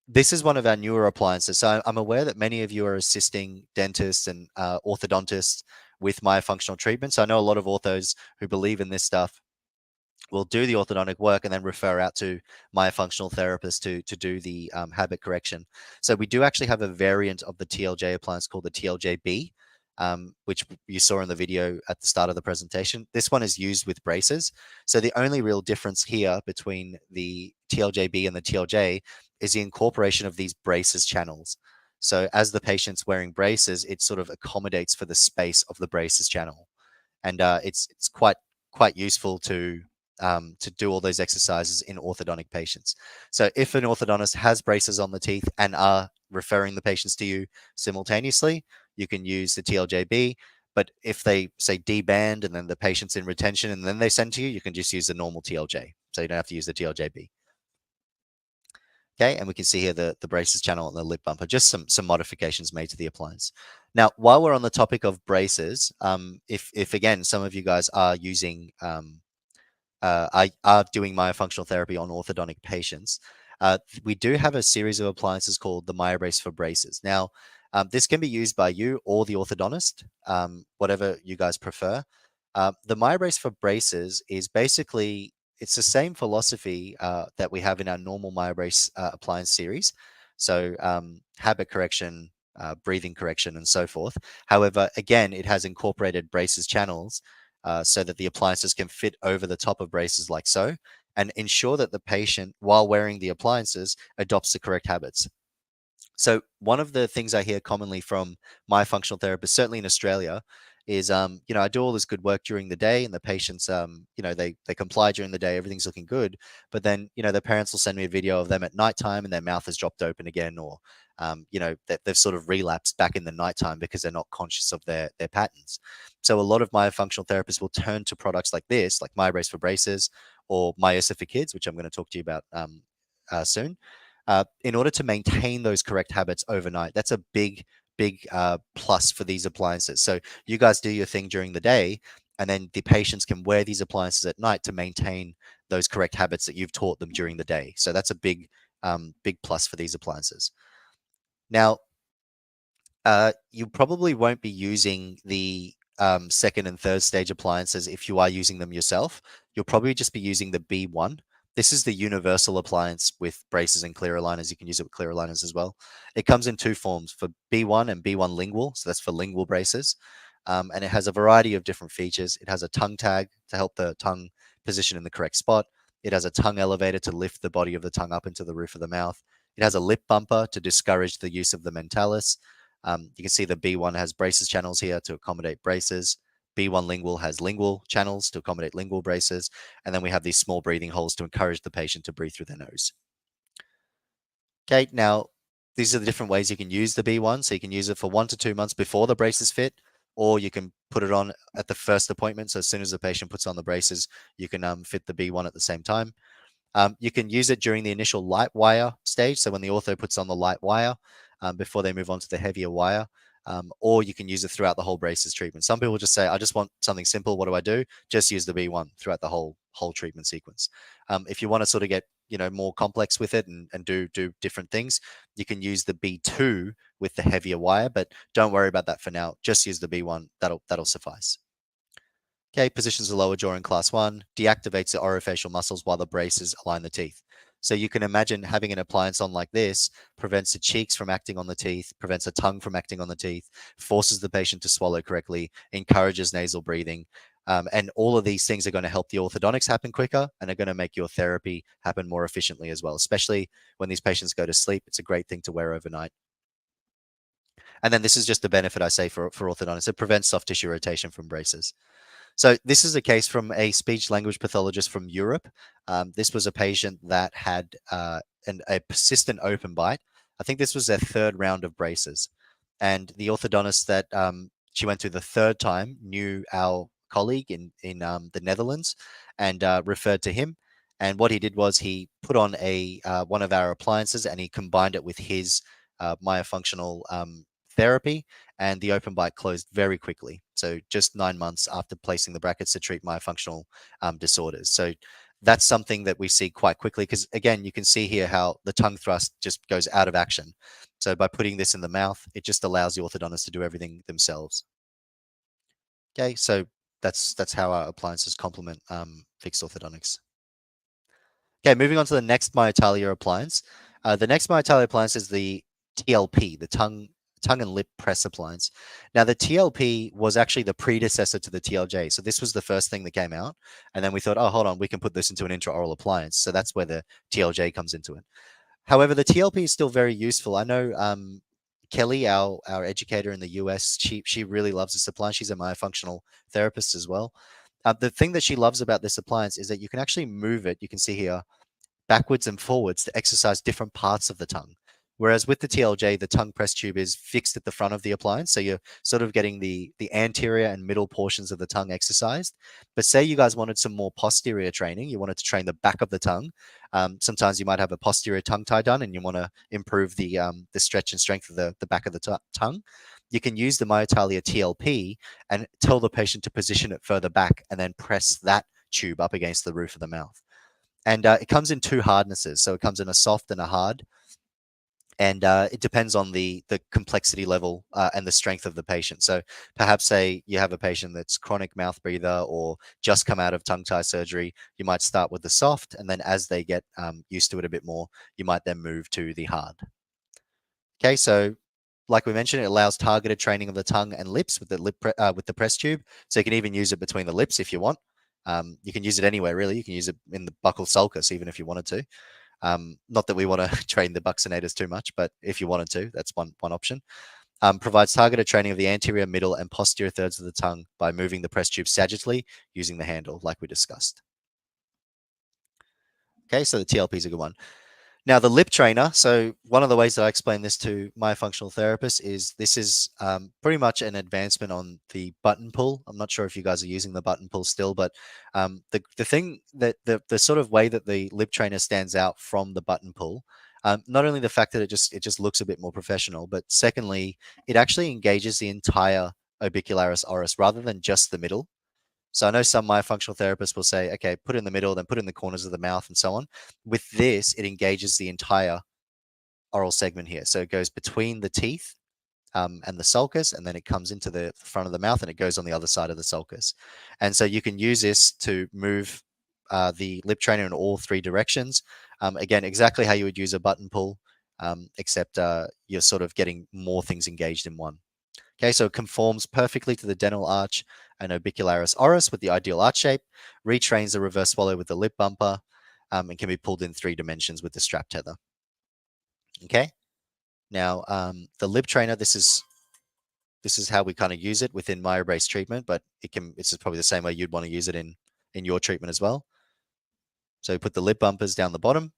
this is one of our newer appliances. So I'm aware that many of you are assisting dentists and orthodontists with myofunctional treatments. I know a lot of orthos who believe in this stuff will do the orthodontic work and then refer out to myofunctional therapists to do the habit correction. So we do actually have a variant of the TLJ appliance called the TLJB, which you saw in the video at the start of the presentation. This one is used with braces. So the only real difference here between the TLJB and the TLJ is the incorporation of these braces channels. So as the patient's wearing braces, it sort of accommodates for the space of the braces channel. And it's quite useful to do all those exercises in orthodontic patients. So if an orthodontist has braces on the teeth and are referring the patients to you simultaneously, you can use the TLJB. But if they say deband and then the patient's in retention and then they send to you, you can just use the normal TLJ. So you don't have to use the TLJB. Okay, and we can see here the braces channel and the lip bumper, just some modifications made to the appliance. Now, while we're on the topic of braces, if again, some of you guys are using are doing myofunctional therapy on orthodontic patients, we do have a series of appliances called the MyoBrace for braces. Now, this can be used by you or the orthodontist, whatever you guys prefer. The MyoBrace for braces is basically, it's the same philosophy that we have in our normal MyoBrace appliance series. So habit correction, breathing correction, and so forth. However, again, it has incorporated braces channels so that the appliances can fit over the top of braces like so, and ensure that the patient, while wearing the appliances, adopts the correct habits. So one of the things I hear commonly from myofunctional therapists, certainly in Australia, is, you know, I do all this good work during the day, and the patients, you know, they comply during the day, everything's looking good, but then, you know, the parents will send me a video of them at nighttime and their mouth has dropped open again, or, you know, that they've sort of relapsed back in the nighttime because they're not conscious of their patterns. So a lot of myofunctional therapists will turn to products like this, like MyBrace for braces or Myosa for kids, which I'm going to talk to you about soon, in order to maintain those correct habits overnight. That's a big plus for these appliances. So you guys do your thing during the day, and then the patients can wear these appliances at night to maintain those correct habits that you've taught them during the day. So that's a big plus for these appliances. Now, you probably won't be using the second and third stage appliances if you are using them yourself. You'll probably just be using the B1. This is the universal appliance with braces and clear aligners. You can use it with clear aligners as well. It comes in two forms, for B1 and B1 lingual. So that's for lingual braces. And it has a variety of different features. It has a tongue tag to help the tongue position in the correct spot. It has a tongue elevator to lift the body of the tongue up into the roof of the mouth. It has a lip bumper to discourage the use of the mentalis. You can see the B1 has braces channels here to accommodate braces. B1 lingual has lingual channels to accommodate lingual braces. And then we have these small breathing holes to encourage the patient to breathe through their nose. Okay, now these are the different ways you can use the B1. So you can use it for 1 to 2 months before the braces fit, or you can put it on at the first appointment. So as soon as the patient puts on the braces, you can fit the B1 at the same time. You can use it during the initial light wire stage. So when the ortho puts on the light wire before they move on to the heavier wire, or you can use it throughout the whole braces treatment. Some people just say, I just want something simple. What do? Just use the B1 throughout the whole treatment sequence. If you want to sort of get, you know, more complex with it and do different things, you can use the B2 with the heavier wire, but don't worry about that for now. Just use the B1. That'll suffice. Okay, positions the lower jaw in class 1, deactivates the orofacial muscles while the braces align the teeth. So you can imagine having an appliance on like this prevents the cheeks from acting on the teeth, prevents the tongue from acting on the teeth, forces the patient to swallow correctly, encourages nasal breathing. And all of these things are going to help the orthodontics happen quicker and are going to make your therapy happen more efficiently as well, especially when these patients go to sleep. It's a great thing to wear overnight. And then this is just the benefit I say for orthodontists. It prevents soft tissue rotation from braces. So this is a case from a speech language pathologist from Europe. This was a patient that had a persistent open bite. I think this was their third round of braces. And the orthodontist that she went to the third time knew our colleague in the Netherlands and referred to him. And what he did was he put on one of our appliances and he combined it with his myofunctional therapy, and the open bite closed very quickly. So just 9 months after placing the brackets to treat myofunctional disorders. So that's something that we see quite quickly because, again, you can see here how the tongue thrust just goes out of action. So by putting this in the mouth, it just allows the orthodontist to do everything themselves. Okay, so that's how our appliances complement fixed orthodontics. Okay, moving on to the next myotalia appliance. The next myotalia appliance is the TLP, the tongue and lip press appliance. Now, the TLP was actually the predecessor to the TLJ. So this was the first thing that came out. And then we thought, oh, hold on, we can put this into an intraoral appliance. So that's where the TLJ comes into it. However, the TLP is still very useful. I know Kelly, our educator in the US, she really loves this appliance. She's a myofunctional therapist as well. The thing that she loves about this appliance is that you can actually move it. You can see here backwards and forwards to exercise different parts of the tongue. Whereas with the TLJ, the tongue press tube is fixed at the front of the appliance. So you're sort of getting the anterior and middle portions of the tongue exercised. But say you guys wanted some more posterior training, you wanted to train the back of the tongue. Sometimes you might have a posterior tongue tie done and you want to improve the stretch and strength of the back of the tongue. You can use the myotalia TLP and tell the patient to position it further back and then press that tube up against the roof of the mouth. And it comes in two hardnesses. So it comes in a soft and a hard. And it depends on the complexity level and the strength of the patient. So perhaps say you have a patient that's chronic mouth breather or just come out of tongue tie surgery, you might start with the soft, and then as they get used to it a bit more, you might then move to the hard. Okay, so like we mentioned, it allows targeted training of the tongue and lips with the press tube. So you can even use it between the lips if you want. You can use it anywhere, really. You can use it in the buccal sulcus even if you wanted to. Not that we want to train the buccinators too much, but if you wanted to, that's one option. provides targeted training of the anterior, middle, and posterior thirds of the tongue by moving the press tube sagittally using the handle, like we discussed. Okay, so the TLP is a good one. Now, the lip trainer. So one of the ways that I explain this to myofunctional therapists is this is pretty much an advancement on the button pull. I'm not sure if you guys are using the button pull still, but the thing that the sort of way that the lip trainer stands out from the button pull, not only the fact that it just looks a bit more professional, but secondly, it actually engages the entire orbicularis oris rather than just the middle. So I know some myofunctional therapists will say, okay, put it in the middle, then put it in the corners of the mouth and so on. With this, it engages the entire oral segment here. So it goes between the teeth and the sulcus, and then it comes into the front of the mouth and it goes on the other side of the sulcus. And so you can use this to move the lip trainer in all three directions. Again, exactly how you would use a button pull, except you're sort of getting more things engaged in one. Okay, so it conforms perfectly to the dental arch and orbicularis oris with the ideal arch shape, retrains the reverse swallow with the lip bumper, and can be pulled in 3 dimensions with the strap tether. Okay, now the lip trainer, this is how we kind of use it within myobrace treatment, but this is probably the same way you'd want to use it in your treatment as well. So we put the lip bumpers down the bottom.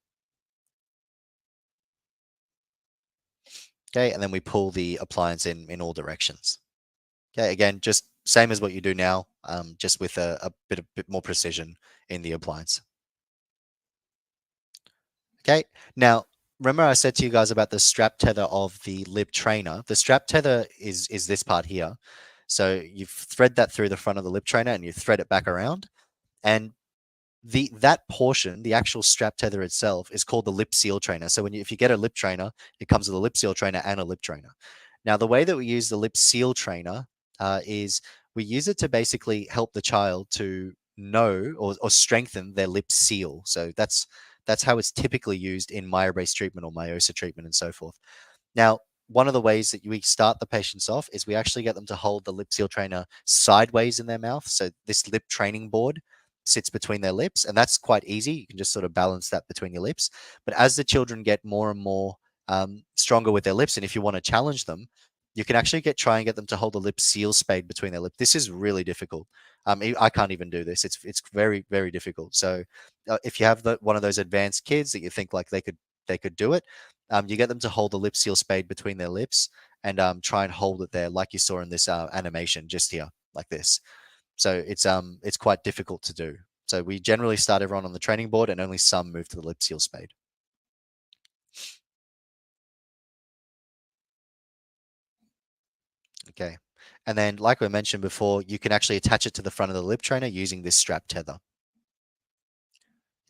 Okay, and then we pull the appliance in all directions. Okay, again, just same as what you do now, just with a bit more precision in the appliance. Okay, now remember I said to you guys about the strap tether of the lip trainer. The strap tether is this part here. So you thread that through the front of the lip trainer and you thread it back around. And that portion, the actual strap tether itself, is called the lip seal trainer. So if you get a lip trainer, it comes with a lip seal trainer and a lip trainer. Now, the way that we use the lip seal trainer is we use it to basically help the child to know or strengthen their lip seal. So that's how it's typically used in myobrace treatment or myosa treatment and so forth. Now, one of the ways that we start the patients off is we actually get them to hold the lip seal trainer sideways in their mouth. So this lip training board sits between their lips, and that's quite easy. You can just sort of balance that between your lips. But as the children get more and more stronger with their lips, and if you want to challenge them, you can actually try and get them to hold the lip seal spade between their lips. This is really difficult. I can't even do this. It's very, very difficult. So if you have one of those advanced kids that you think like they could do it, you get them to hold the lip seal spade between their lips and try and hold it there like you saw in this animation just here, like this. So it's quite difficult to do. So we generally start everyone on the training board and only some move to the lip seal spade. Okay. And then, like we mentioned before, you can actually attach it to the front of the lip trainer using this strap tether.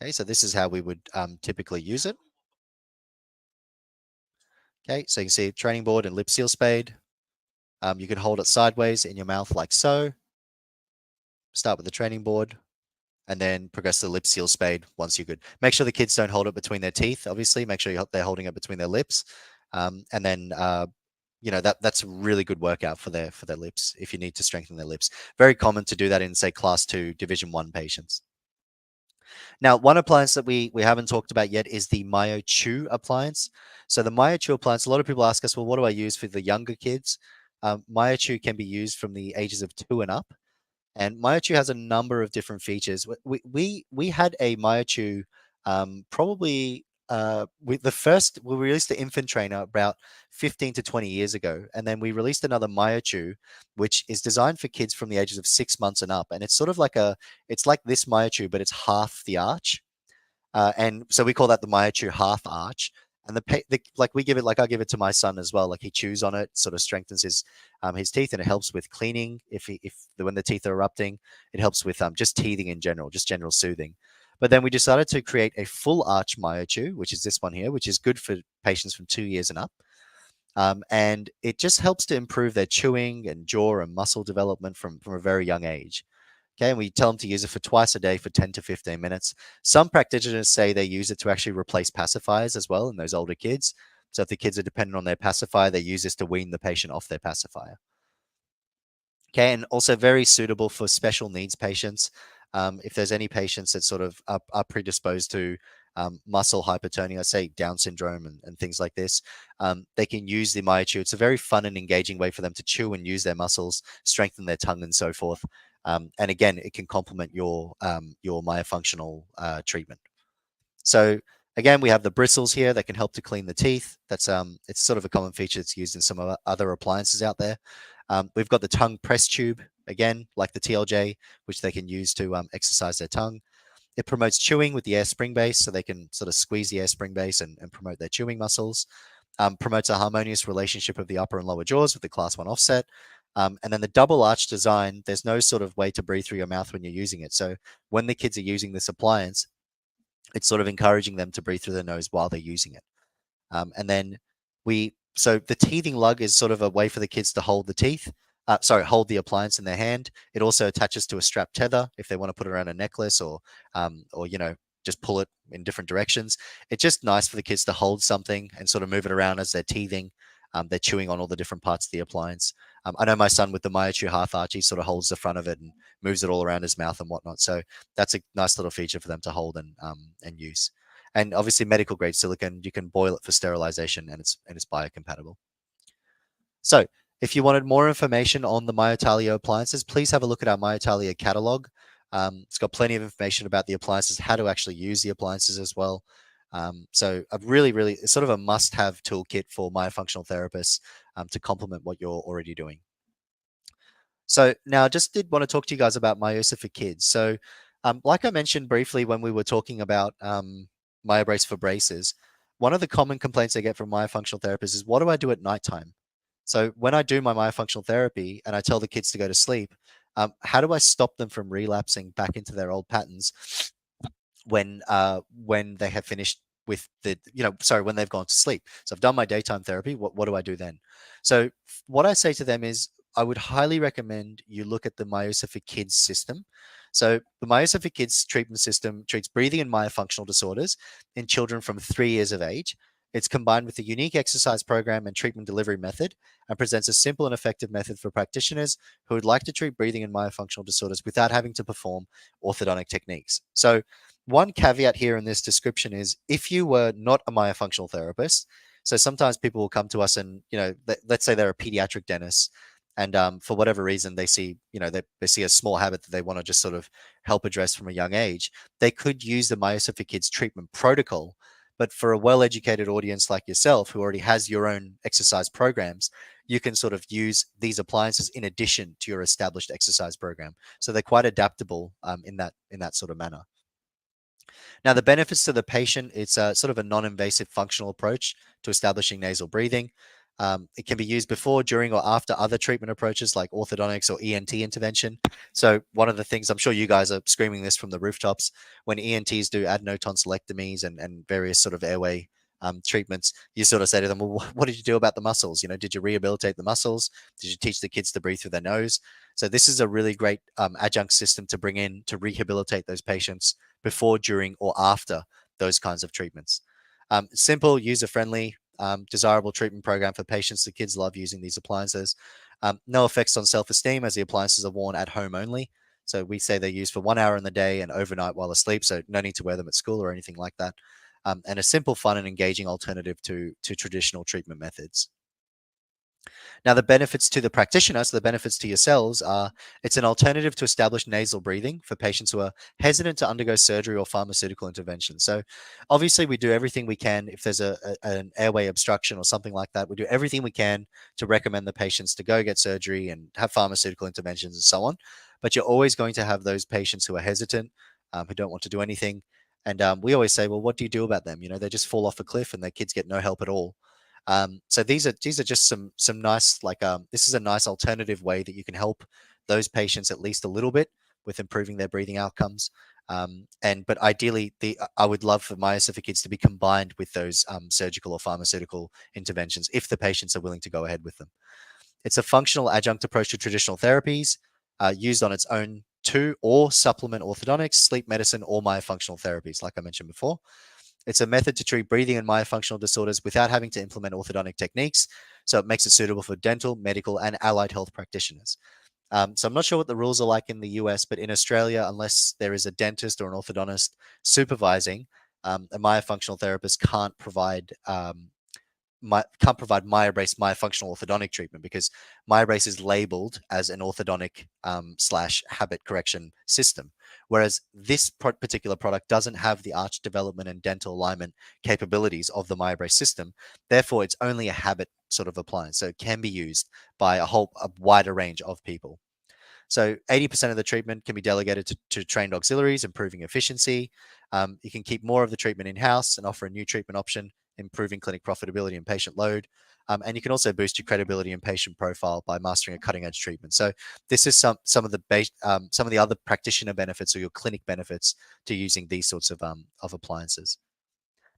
Okay, so this is how we would typically use it. Okay, so you can see training board and lip seal spade. You can hold it sideways in your mouth like so. Start with the training board and then progress to the lip seal spade once you're good. Make sure the kids don't hold it between their teeth, obviously. Make sure they're holding it between their lips. And then, that's a really good workout for their lips if you need to strengthen their lips. Very common to do that in, say, Class 2, Division 1 patients. Now, one appliance that we haven't talked about yet is the Myochew appliance. So the Myochew appliance, a lot of people ask us, well, what do I use for the younger kids? Myochew can be used from the ages of 2 and up. And Myochew has a number of different features. We had a Myochew probably we released the infant trainer about 15 to 20 years ago, and then we released another Myochew, which is designed for kids from the ages of 6 months and up. And it's sort of like it's like this Myochew, but it's half the arch. And so we call that the Myochew half arch. And I give it to my son as well. Like he chews on it, sort of strengthens his teeth, and it helps with cleaning. When the teeth are erupting, it helps with just teething in general, just general soothing. But then we decided to create a full arch Myochew, which is this one here, which is good for patients from 2 years and up. And it just helps to improve their chewing and jaw and muscle development from a very young age. Okay, and we tell them to use it for twice a day for 10 to 15 minutes. Some practitioners say they use it to actually replace pacifiers as well in those older kids. So if the kids are dependent on their pacifier, they use this to wean the patient off their pacifier. Okay, and also very suitable for special needs patients. If there's any patients that sort of are predisposed to muscle hypertonia, say Down syndrome and things like this, they can use the MyoChew. It's a very fun and engaging way for them to chew and use their muscles, strengthen their tongue, and so forth. And again, it can complement your myofunctional treatment. So again, we have the bristles here that can help to clean the teeth. That's it's sort of a common feature that's used in some other appliances out there. We've got the tongue press tube, again, like the TLJ, which they can use to exercise their tongue. It promotes chewing with the air spring base, so they can sort of squeeze the air spring base and promote their chewing muscles. Promotes a harmonious relationship of the upper and lower jaws with the class 1 offset. And then the double arch design, there's no sort of way to breathe through your mouth when you're using it. So when the kids are using this appliance, it's sort of encouraging them to breathe through their nose while they're using it. And then so the teething lug is sort of a way for the kids to hold the teeth, hold the appliance in their hand. It also attaches to a strap tether if they want to put it around a necklace or just pull it in different directions. It's just nice for the kids to hold something and sort of move it around as they're teething. They're chewing on all the different parts of the appliance. I know my son with the MyoChew half arch, he sort of holds the front of it and moves it all around his mouth and whatnot. So that's a nice little feature for them to hold and use. And obviously, medical grade silicone, you can boil it for sterilization, and it's biocompatible. So if you wanted more information on the Myotalia appliances, please have a look at our Myotalia catalog. It's got plenty of information about the appliances, how to actually use the appliances as well. So a really, it's sort of a must-have toolkit for myofunctional therapists to complement what you're already doing. So now I just did want to talk to you guys about Myosa for kids. So like I mentioned briefly when we were talking about MyoBrace for braces, one of the common complaints I get from myofunctional therapists is, what do I do at nighttime? So when I do my myofunctional therapy and I tell the kids to go to sleep, how do I stop them from relapsing back into their old patterns when they have finished with when they've gone to sleep? So I've done my daytime therapy. What do I do then? So what I say to them is, I would highly recommend you look at the Myosa for Kids system. So the Myosa for Kids treatment system treats breathing and myofunctional disorders in children from 3 years of age. It's combined with a unique exercise program and treatment delivery method, and presents a simple and effective method for practitioners who would like to treat breathing and myofunctional disorders without having to perform orthodontic techniques. So one caveat here in this description is, if you were not a myofunctional therapist, so sometimes people will come to us and, let's say they're a pediatric dentist, and for whatever reason they see, they see a small habit that they want to just sort of help address from a young age. They could use the Myosa for Kids treatment protocol. But for a well-educated audience like yourself, who already has your own exercise programs, you can sort of use these appliances in addition to your established exercise program. So they're quite adaptable in that sort of manner. Now, the benefits to the patient, it's sort of a non-invasive functional approach to establishing nasal breathing. It can be used before, during, or after other treatment approaches like orthodontics or ENT intervention. So one of the things, I'm sure you guys are screaming this from the rooftops, when ENTs do adenotonsillectomies and various sort of airway treatments, you sort of say to them, well, what did you do about the muscles? Did you rehabilitate the muscles? Did you teach the kids to breathe through their nose? So this is a really great adjunct system to bring in to rehabilitate those patients before, during, or after those kinds of treatments. Simple, user-friendly, desirable treatment program for patients. The kids love using these appliances. No effects on self-esteem, as the appliances are worn at home only. So we say they're used for 1 hour in the day and overnight while asleep. So no need to wear them at school or anything like that. And a simple, fun, and engaging alternative to traditional treatment methods. Now, the benefits to the practitioner, so the benefits to yourselves, are it's an alternative to established nasal breathing for patients who are hesitant to undergo surgery or pharmaceutical intervention. So obviously we do everything we can. If there's an airway obstruction or something like that, we do everything we can to recommend the patients to go get surgery and have pharmaceutical interventions and so on. But you're always going to have those patients who are hesitant, who don't want to do anything. And we always say, well, what do you do about them? They just fall off a cliff and their kids get no help at all. So these are just some nice, this is a nice alternative way that you can help those patients at least a little bit with improving their breathing outcomes. But ideally, I would love for Myosa for Kids to be combined with those surgical or pharmaceutical interventions if the patients are willing to go ahead with them. It's a functional adjunct approach to traditional therapies, used on its own to or supplement orthodontics, sleep medicine, or myofunctional therapies, like I mentioned before. It's a method to treat breathing and myofunctional disorders without having to implement orthodontic techniques. So it makes it suitable for dental, medical, and allied health practitioners. So I'm not sure what the rules are like in the US, but in Australia, unless there is a dentist or an orthodontist supervising, a myofunctional therapist can't provide MyoBrace myofunctional orthodontic treatment because MyoBrace is labeled as an orthodontic slash habit correction system, whereas this particular product doesn't have the arch development and dental alignment capabilities of the MyoBrace system. Therefore, it's only a habit sort of appliance, so it can be used by a wider range of people. So 80% of the treatment can be delegated to trained auxiliaries, improving efficiency. You can keep more of the treatment in-house and offer a new treatment option, improving clinic profitability and patient load. And you can also boost your credibility and patient profile by mastering a cutting-edge treatment. So this is some of the other practitioner benefits or your clinic benefits to using these sorts of appliances.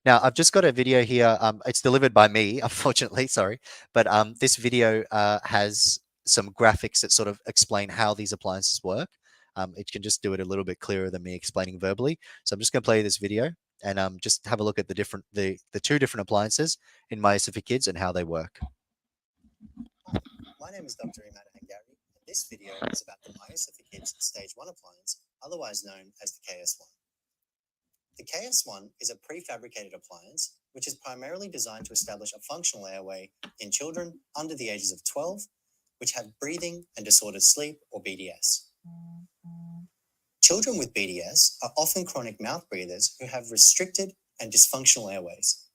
Now, I've just got a video here. It's delivered by me, unfortunately, sorry. But this video has some graphics that sort of explain how these appliances work. It can just do it a little bit clearer than me explaining verbally. So I'm just going to play this video and just have a look at the two different appliances in Myosu for Kids and how they work. Hi, my name is Dr. Emad Ahangari, and this video is about the Myosu for Kids Stage 1 appliance, otherwise known as the KS1. The KS1 is a prefabricated appliance which is primarily designed to establish a functional airway in children under the ages of 12 which have breathing and disordered sleep or BDS. Children with BDS are often chronic mouth breathers who have restricted and dysfunctional airways.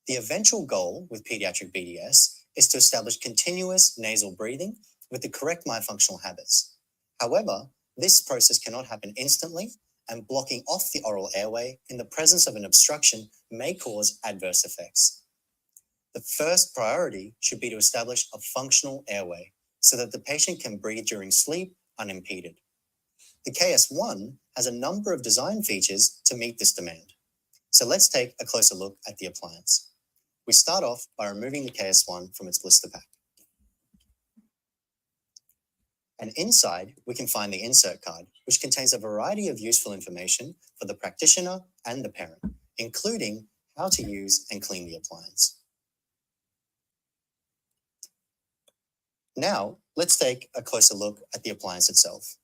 The eventual goal with pediatric BDS is to establish continuous nasal breathing with the correct myofunctional habits. However, this process cannot happen instantly, and blocking off the oral airway in the presence of an obstruction may cause adverse effects. The first priority should be to establish a functional airway so that the patient can breathe during sleep unimpeded. The KS1 has a number of design features to meet this demand. So let's take a closer look at the appliance. We start off by removing the KS1 from its blister pack. And inside, we can find the insert card, which contains a variety of useful information for the practitioner and the parent, including how to use and clean the appliance. Now, let's take a closer look at the appliance itself.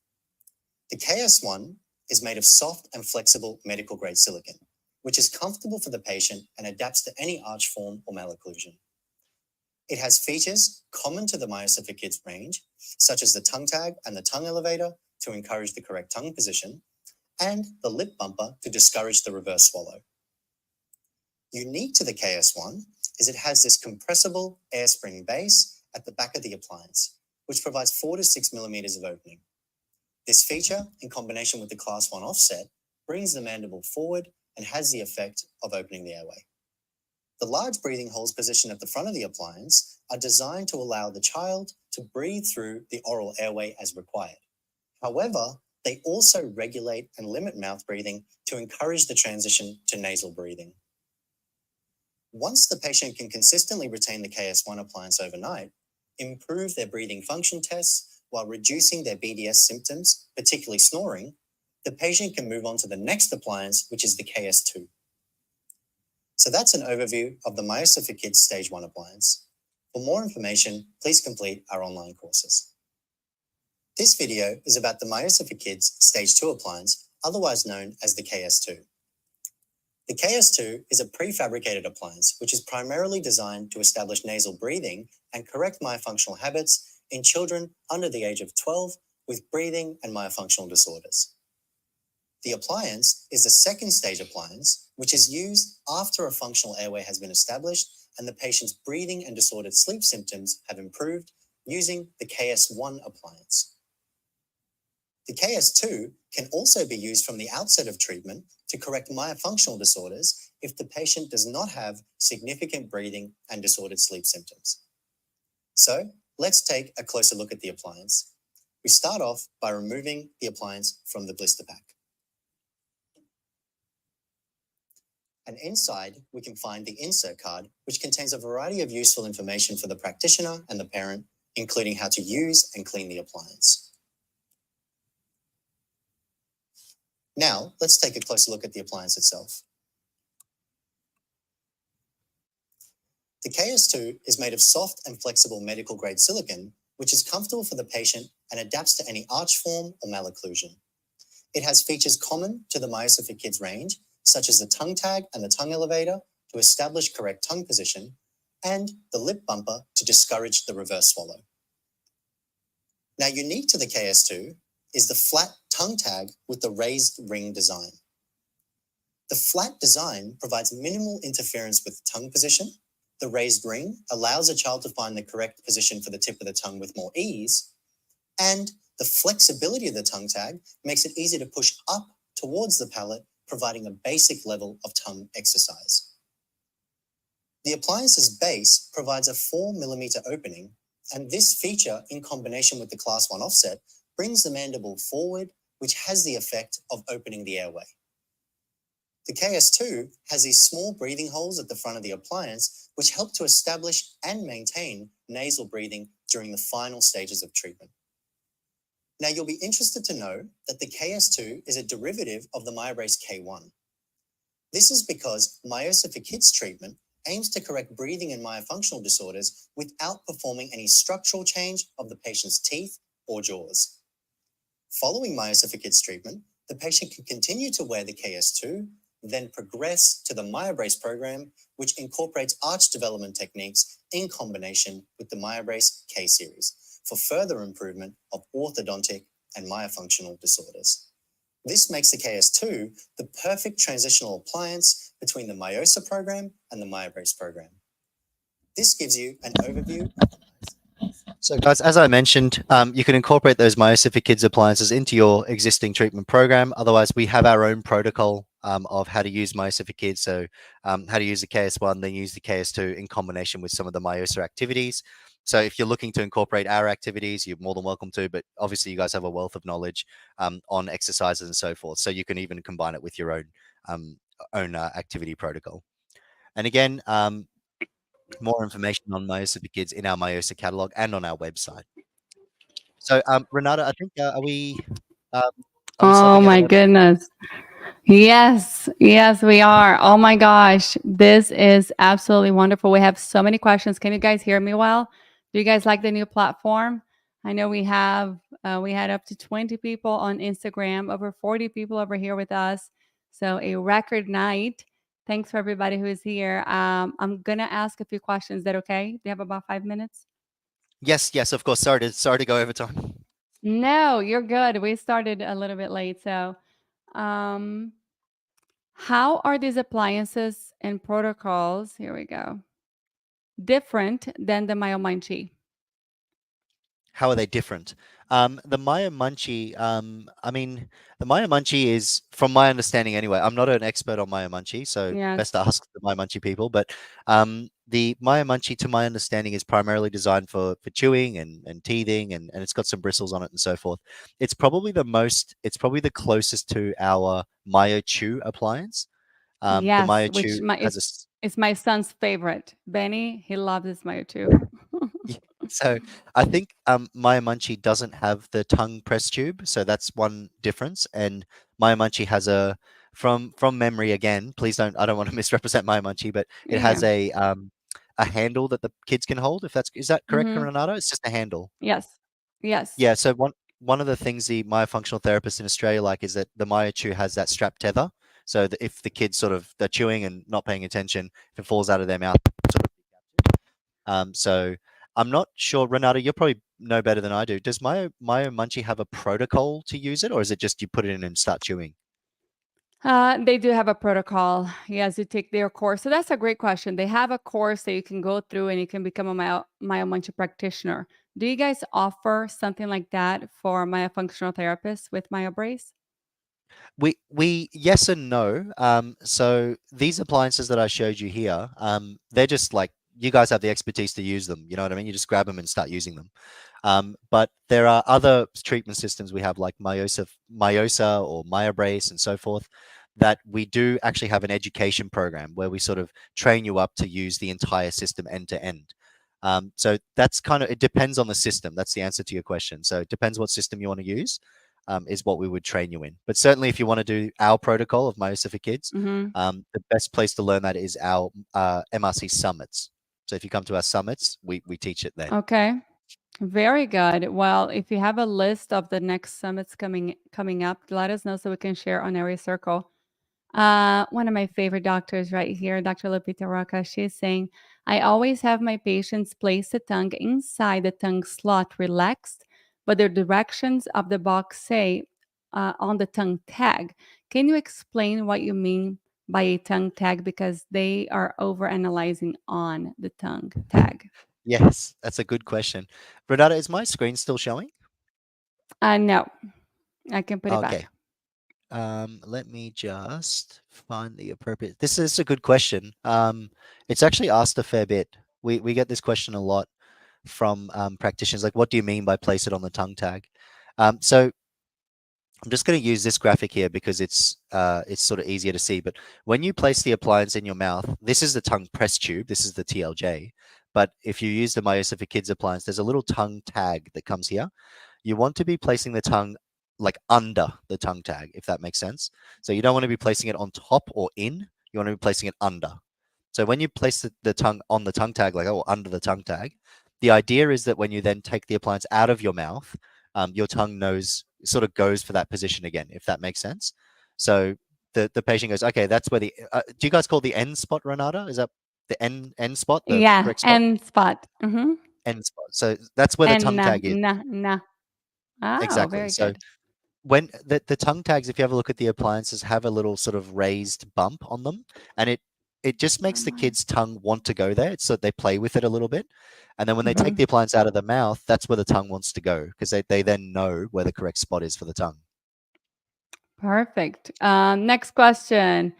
The KS1 is made of soft and flexible medical grade silicone, which is comfortable for the patient and adapts to any arch form or malocclusion. It has features common to the Myosu for Kids range, such as the tongue tag and the tongue elevator to encourage the correct tongue position, and the lip bumper to discourage the reverse swallow. Unique to the KS1 is it has this compressible air spring base at the back of the appliance, which provides 4 to 6 millimeters of opening. This feature, in combination with the Class 1 offset, brings the mandible forward and has the effect of opening the airway. The large breathing holes positioned at the front of the appliance are designed to allow the child to breathe through the oral airway as required. However, they also regulate and limit mouth breathing to encourage the transition to nasal breathing. Once the patient can consistently retain the KS1 appliance overnight, improve their breathing function tests while reducing their BDS symptoms, particularly snoring, the patient can move on to the next appliance, which is the KS2. So that's an overview of the Myosu for Kids Stage 1 appliance. For more information, please complete our online courses. This video is about the Myosu for Kids Stage 2 appliance, otherwise known as the KS2. The KS2 is a prefabricated appliance which is primarily designed to establish nasal breathing and correct myofunctional habits in children under the age of 12 with breathing and myofunctional disorders. The appliance is the second stage appliance, which is used after a functional airway has been established and the patient's breathing and disordered sleep symptoms have improved using the KS1 appliance. The KS2 can also be used from the outset of treatment to correct myofunctional disorders if the patient does not have significant breathing and disordered sleep symptoms. So let's take a closer look at the appliance. We start off by removing the appliance from the blister pack. And inside, we can find the insert card, which contains a variety of useful information for the practitioner and the parent, including how to use and clean the appliance. Now, let's take a closer look at the appliance itself. The KS2 is made of soft and flexible medical grade silicone, which is comfortable for the patient and adapts to any arch form or malocclusion. It has features common to the Myosu for Kids range, such as the tongue tag and the tongue elevator to establish correct tongue position, and the lip bumper to discourage the reverse swallow. Now, unique to the KS2 is the flat tongue tag with the raised ring design. The flat design provides minimal interference with tongue position. The raised ring allows a child to find the correct position for the tip of the tongue with more ease, and the flexibility of the tongue tag makes it easy to push up towards the palate, providing a basic level of tongue exercise. The appliance's base provides a 4mm opening, and this feature, in combination with the Class 1 offset, brings the mandible forward, which has the effect of opening the airway. The KS2 has these small breathing holes at the front of the appliance, which help to establish and maintain nasal breathing during the final stages of treatment. Now, you'll be interested to know that the KS2 is a derivative of the MyoBrace K1. This is because Myosa for Kids treatment aims to correct breathing and myofunctional disorders without performing any structural change of the patient's teeth or jaws. Following Myosa for Kids treatment, the patient can continue to wear the KS2, then progress to the MyoBrace program, which incorporates arch development techniques in combination with the MyoBrace K-series for further improvement of orthodontic and myofunctional disorders. This makes the KS2 the perfect transitional appliance between the Myosa program and the MyoBrace program. This gives you an overview of the So guys, as I mentioned, you can incorporate those Myosa for Kids appliances into your existing treatment program. Otherwise, we have our own protocol of how to use Myosa for Kids. So how to use the KS1, then use the KS2 in combination with some of the Myosa activities. So if you're looking to incorporate our activities, you're more than welcome to, but obviously you guys have a wealth of knowledge on exercises and so forth. So you can even combine it with your own activity protocol. And again, more information on Myosa for Kids in our Myosa catalog and on our website. So, Renata, I think are we Oh stopping at my about goodness. Yes, yes, we are. Oh my gosh, this is absolutely wonderful. We have so many questions. Can you guys hear me well? Do you guys like the new platform? I know we had up to 20 people on Instagram, over 40 people over here with us. So a record night. Thanks for everybody who is here. I'm gonna ask a few questions. Is that okay? Do you have about 5 minutes? Yes, of course. Sorry to go over time. No, you're good. We started a little bit late. So, um, how are these appliances and protocols, here we go, different than the Myomunchi? How are they different? The Maya Munchie, I mean, the Maya Munchie is, from my understanding anyway, I'm not an expert on Maya Munchie, so best Yes. to ask the Maya Munchie people, but the Maya Munchie, to my understanding, is primarily designed for chewing and teething, and it's got some bristles on it and so forth. It's probably the closest to our Myo Chew appliance. The Yes, Myo which Chew my has it's my son's favorite. Benny, he loves this Mayo too. Yeah, so I think Maya Munchie doesn't have the tongue press tube, so that's one difference. And Maya Munchie has from memory again. Please don't. I don't want to misrepresent Maya Munchie, but it has Yeah. a handle that the kids can hold. Is that correct, Mm-hmm. Renato? It's just a handle. Yes. Yes. Yeah. So one of the things the myofunctional therapists in Australia like is that the Maya Chew has that strap tether, so that if the kids they're chewing and not paying attention, if it falls out of their mouth, so I'm not sure, Renato, you probably know better than I do. Does Myo Munchie have a protocol to use it, or is it just you put it in and start chewing? They do have a protocol. Yes, you take their course. So that's a great question. They have a course that you can go through and you can become a myomunchi practitioner. Do you guys offer something like that for myofunctional therapists with MyoBrace? We yes and no. So these appliances that I showed you here, they're just like you guys have the expertise to use them. You know what I mean? You just grab them and start using them. But there are other treatment systems we have like Myosa or MyoBrace and so forth that we do actually have an education program where we sort of train you up to use the entire system end to end. So that's it depends on the system. That's the answer to your question. So it depends what system you want to use. Is what we would train you in. But certainly, if you want to do our protocol of Myosa for Kids, Mm-hmm. the best place to learn that is our MRC summits. So if you come to our summits, we teach it then. Okay. Very good. Well, if you have a list of the next summits coming up, let us know so we can share on Area Circle. One of my favorite doctors right here, Dr. Lupita Roca, she's saying, I always have my patients place the tongue inside the tongue slot relaxed, but the directions of the box say on the tongue tag. Can you explain what you mean by a tongue tag? Because they are overanalyzing on the tongue tag. Yes, that's a good question. Renata, is my screen still showing? No, I can put it Okay. back. Let me just find the appropriate. This is a good question. It's actually asked a fair bit. We get this question a lot from practitioners, like, what do you mean by place it on the tongue tag? So I'm just going to use this graphic here because it's sort of easier to see. But when you place the appliance in your mouth, this is the tongue press tube. This is the TLJ. But if you use the Myosa for Kids appliance, there's a little tongue tag that comes here. You want to be placing the tongue like under the tongue tag, if that makes sense. So you don't want to be placing it on top or in. You want to be placing it under. So when you place the tongue on the tongue tag, like, oh, under the tongue tag, the idea is that when you then take the appliance out of your mouth, your tongue sort of goes for that position again, if that makes sense. So the patient goes, okay, that's where do you guys call the end spot, Renata? Is that the end spot, the Yeah, correct spot? and spot. End spot. So that's where the And tongue tag is. nah. Oh, Exactly. very So good. when the tongue tags, if you have a look at the appliances, have a little sort of raised bump on them, and it just makes the kid's tongue want to go there. So they play with it a little bit. And then when they take the appliance out of the mouth, that's where the tongue wants to go because they then know where the correct spot is for the tongue. Perfect. Next question.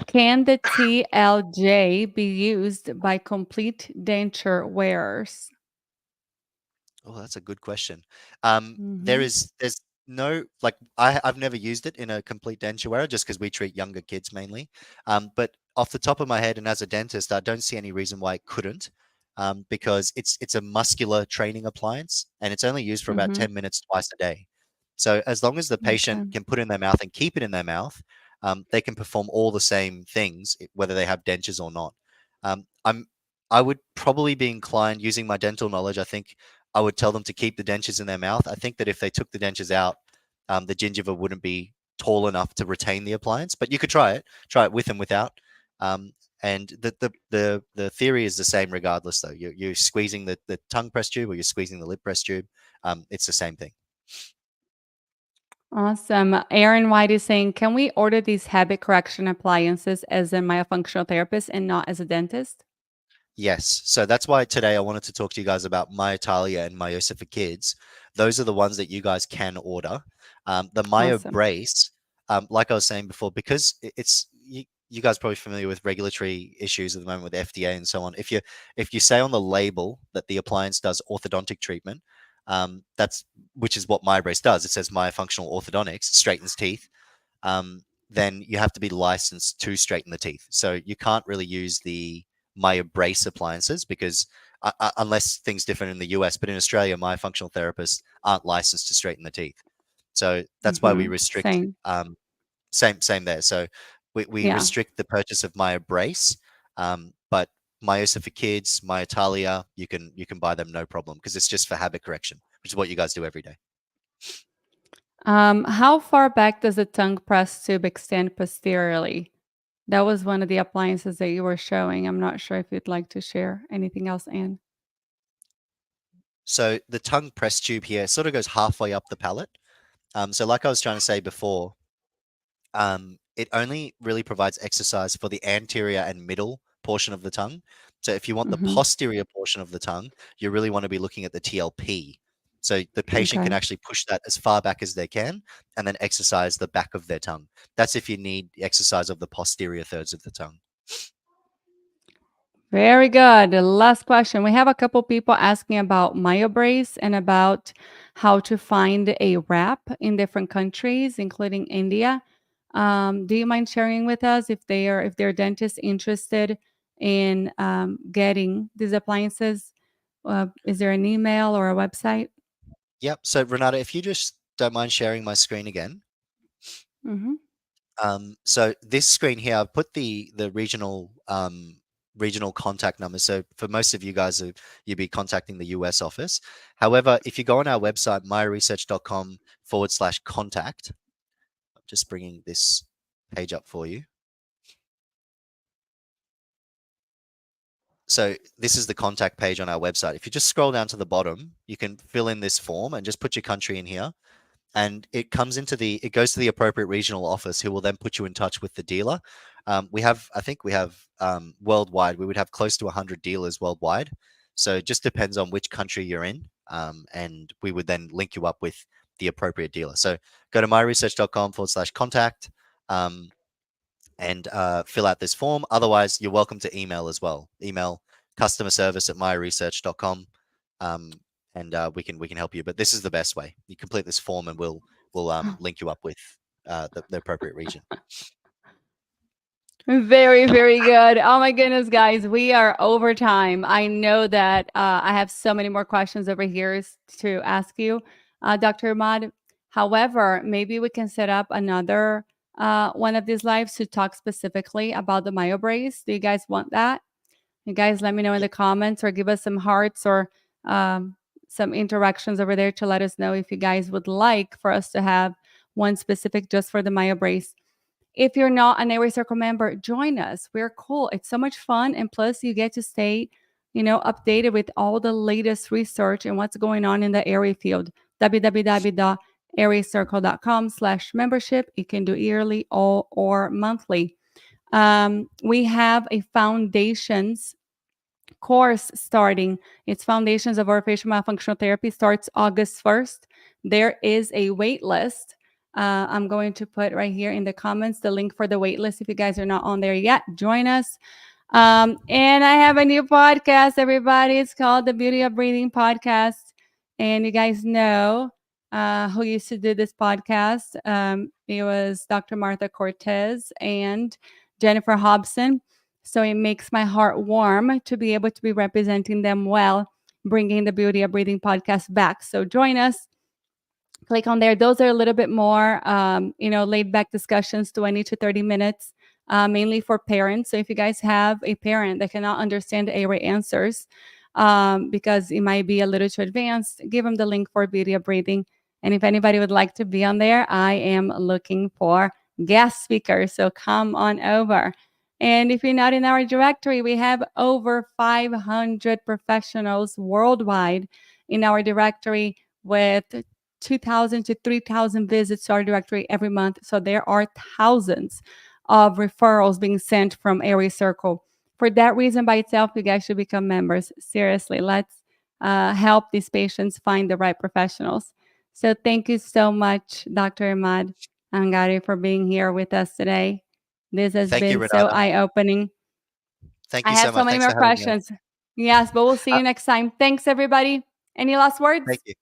Can the TLJ be used by complete denture wearers? Oh, that's a good question. Mhm. There's no, like, I've never used it in a complete denture wearer just because we treat younger kids mainly. But off the top of my head and as a dentist, I don't see any reason why it couldn't. Because it's a muscular training appliance and it's only used for about Mhm. 10 minutes twice a day. So as long as the patient Okay. can put it in their mouth and keep it in their mouth, they can perform all the same things, whether they have dentures or not. Um, I'm I would probably be inclined, using my dental knowledge, I think I would tell them to keep the dentures in their mouth. I think that if they took the dentures out, the gingiva wouldn't be tall enough to retain the appliance. But you could try it with and without. And the theory is the same regardless, though. You're squeezing the tongue press tube or you're squeezing the lip press tube. It's the same thing. Awesome. Aaron White is saying, can we order these habit correction appliances as a myofunctional therapist and not as a dentist? Yes. So that's why today I wanted to talk to you guys about Myotalia and Myosa for Kids. Those are the ones that you guys can order. The Myo Awesome. Brace, like I was saying before, because it's you guys are probably familiar with regulatory issues at the moment with FDA and so on. If you say on the label that the appliance does orthodontic treatment, that's which is what My Brace does. It says myofunctional orthodontics, straightens teeth. Then you have to be licensed to straighten the teeth. So you can't really use the Brace appliances because unless things differ in the US, but in Australia, myofunctional therapists aren't licensed to straighten the teeth. So that's why we restrict. Same. Same there. So we Yeah. restrict the purchase of Brace, but Myosa for Kids, Myotalia, you can buy them no problem because it's just for habit correction, which is what you guys do every day. How far back does the tongue press tube extend posteriorly? That was one of the appliances that you were showing. I'm not sure if you'd like to share anything else, Anne. So the tongue press tube here sort of goes halfway up the palate. So like I was trying to say before, it only really provides exercise for the anterior and middle portion of the tongue. So if you want the Mm-hmm. posterior portion of the tongue, you really want to be looking at the TLP. So the patient can Okay. actually push that as far back as they can and then exercise the back of their tongue. That's if you need exercise of the posterior thirds of the tongue. Very good. The last question. We have a couple people asking about MyoBrace and about how to find a wrap in different countries, including India. Do you mind sharing with us if their dentist interested in getting these appliances? Is there an email or a website? Yep. So Renata, if you just don't mind sharing my screen again. Mm-hmm. So this screen here, I've put the regional contact numbers. So for most of you guys, you'd be contacting the US office. However, if you go on our website, myresearch.com/contact, I'm just bringing this page up for you. So this is the contact page on our website. If you just scroll down to the bottom, you can fill in this form and just put your country in here. And it goes to the appropriate regional office, who will then put you in touch with the dealer. I think we have worldwide, we would have close to 100 dealers worldwide. So it just depends on which country you're in. And we would then link you up with the appropriate dealer. So go to myresearch.com/contact. And fill out this form. Otherwise, you're welcome to email as well. Email customerservice@myresearch.com, and we can help you. But this is the best way. You complete this form, and we'll link you up with the appropriate region. Very, very good. Oh my goodness, guys, we are over time. I know that I have so many more questions over here to ask you, Dr. Emad. However, maybe we can set up another one of these lives to talk specifically about the MyoBrace. Do you guys want that? You guys let me know in the comments, or give us some hearts, or some interactions over there to let us know if you guys would like for us to have one specific just for the MyoBrace. If you're not an Airway Circle member, join us. We're cool. It's so much fun. And plus, you get to stay, updated with all the latest research and what's going on in the airway field. www.airwaycircle.com/membership. You can do yearly or monthly. We have a foundations course starting. It's Foundations of Orofacial Myofunctional Therapy, starts August 1st. There is a wait list. I'm going to put right here in the comments the link for the wait list. If you guys are not on there yet, join us. And I have a new podcast, everybody. It's called the Beauty of Breathing Podcast. And you guys know who used to do this podcast. It was Dr. Martha Cortez and Jennifer Hobson. So it makes my heart warm to be able to be representing them well, bringing the Beauty of Breathing podcast back. So join us. Click on there. Those are a little bit more, laid back discussions, 20 to 30 minutes, mainly for parents. So if you guys have a parent that cannot understand the airway answers, because it might be a little too advanced, give them the link for Beauty of Breathing. And if anybody would like to be on there, I am looking for guest speakers. So come on over. And if you're not in our directory, we have over 500 professionals worldwide in our directory, with 2,000 to 3,000 visits to our directory every month. So there are thousands of referrals being sent from Airway Circle. For that reason by itself, you guys should become members. Seriously, let's help these patients find the right professionals. So thank you so much, Dr. Emad Ahangari, for being here with us today. This has been so eye-opening. Thank I you so have so much. many Thanks more for having me. questions. Yes, but we'll see you next time. Thanks, everybody. Any last words? Thank you.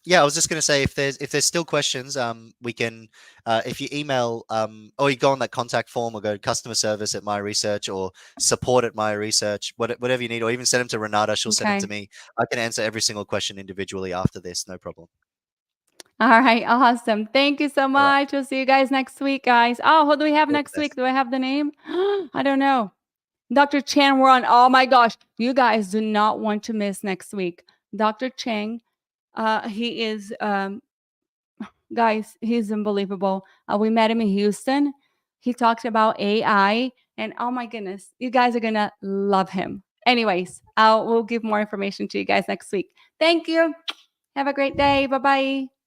Yeah, I was just going to say, if there's still questions, we can, if you email, or you go on that contact form, or go to customer service at MyResearch, or support at MyResearch, whatever you need, or even send them to Renata. She'll send them to me. I can answer every single question individually after this. No problem. All right, awesome. Thank you so much. We'll see you guys next week, guys. Oh, who do we have next week? Do I have the name? I don't know. Dr. Chang, we're on. Oh my gosh, you guys do not want to miss next week. Dr. Chang, he is, guys, he's unbelievable. We met him in Houston. He talked about AI, and oh my goodness, you guys are gonna love him. Anyways, we'll give more information to you guys next week. Thank you. Have a great day. Bye-bye.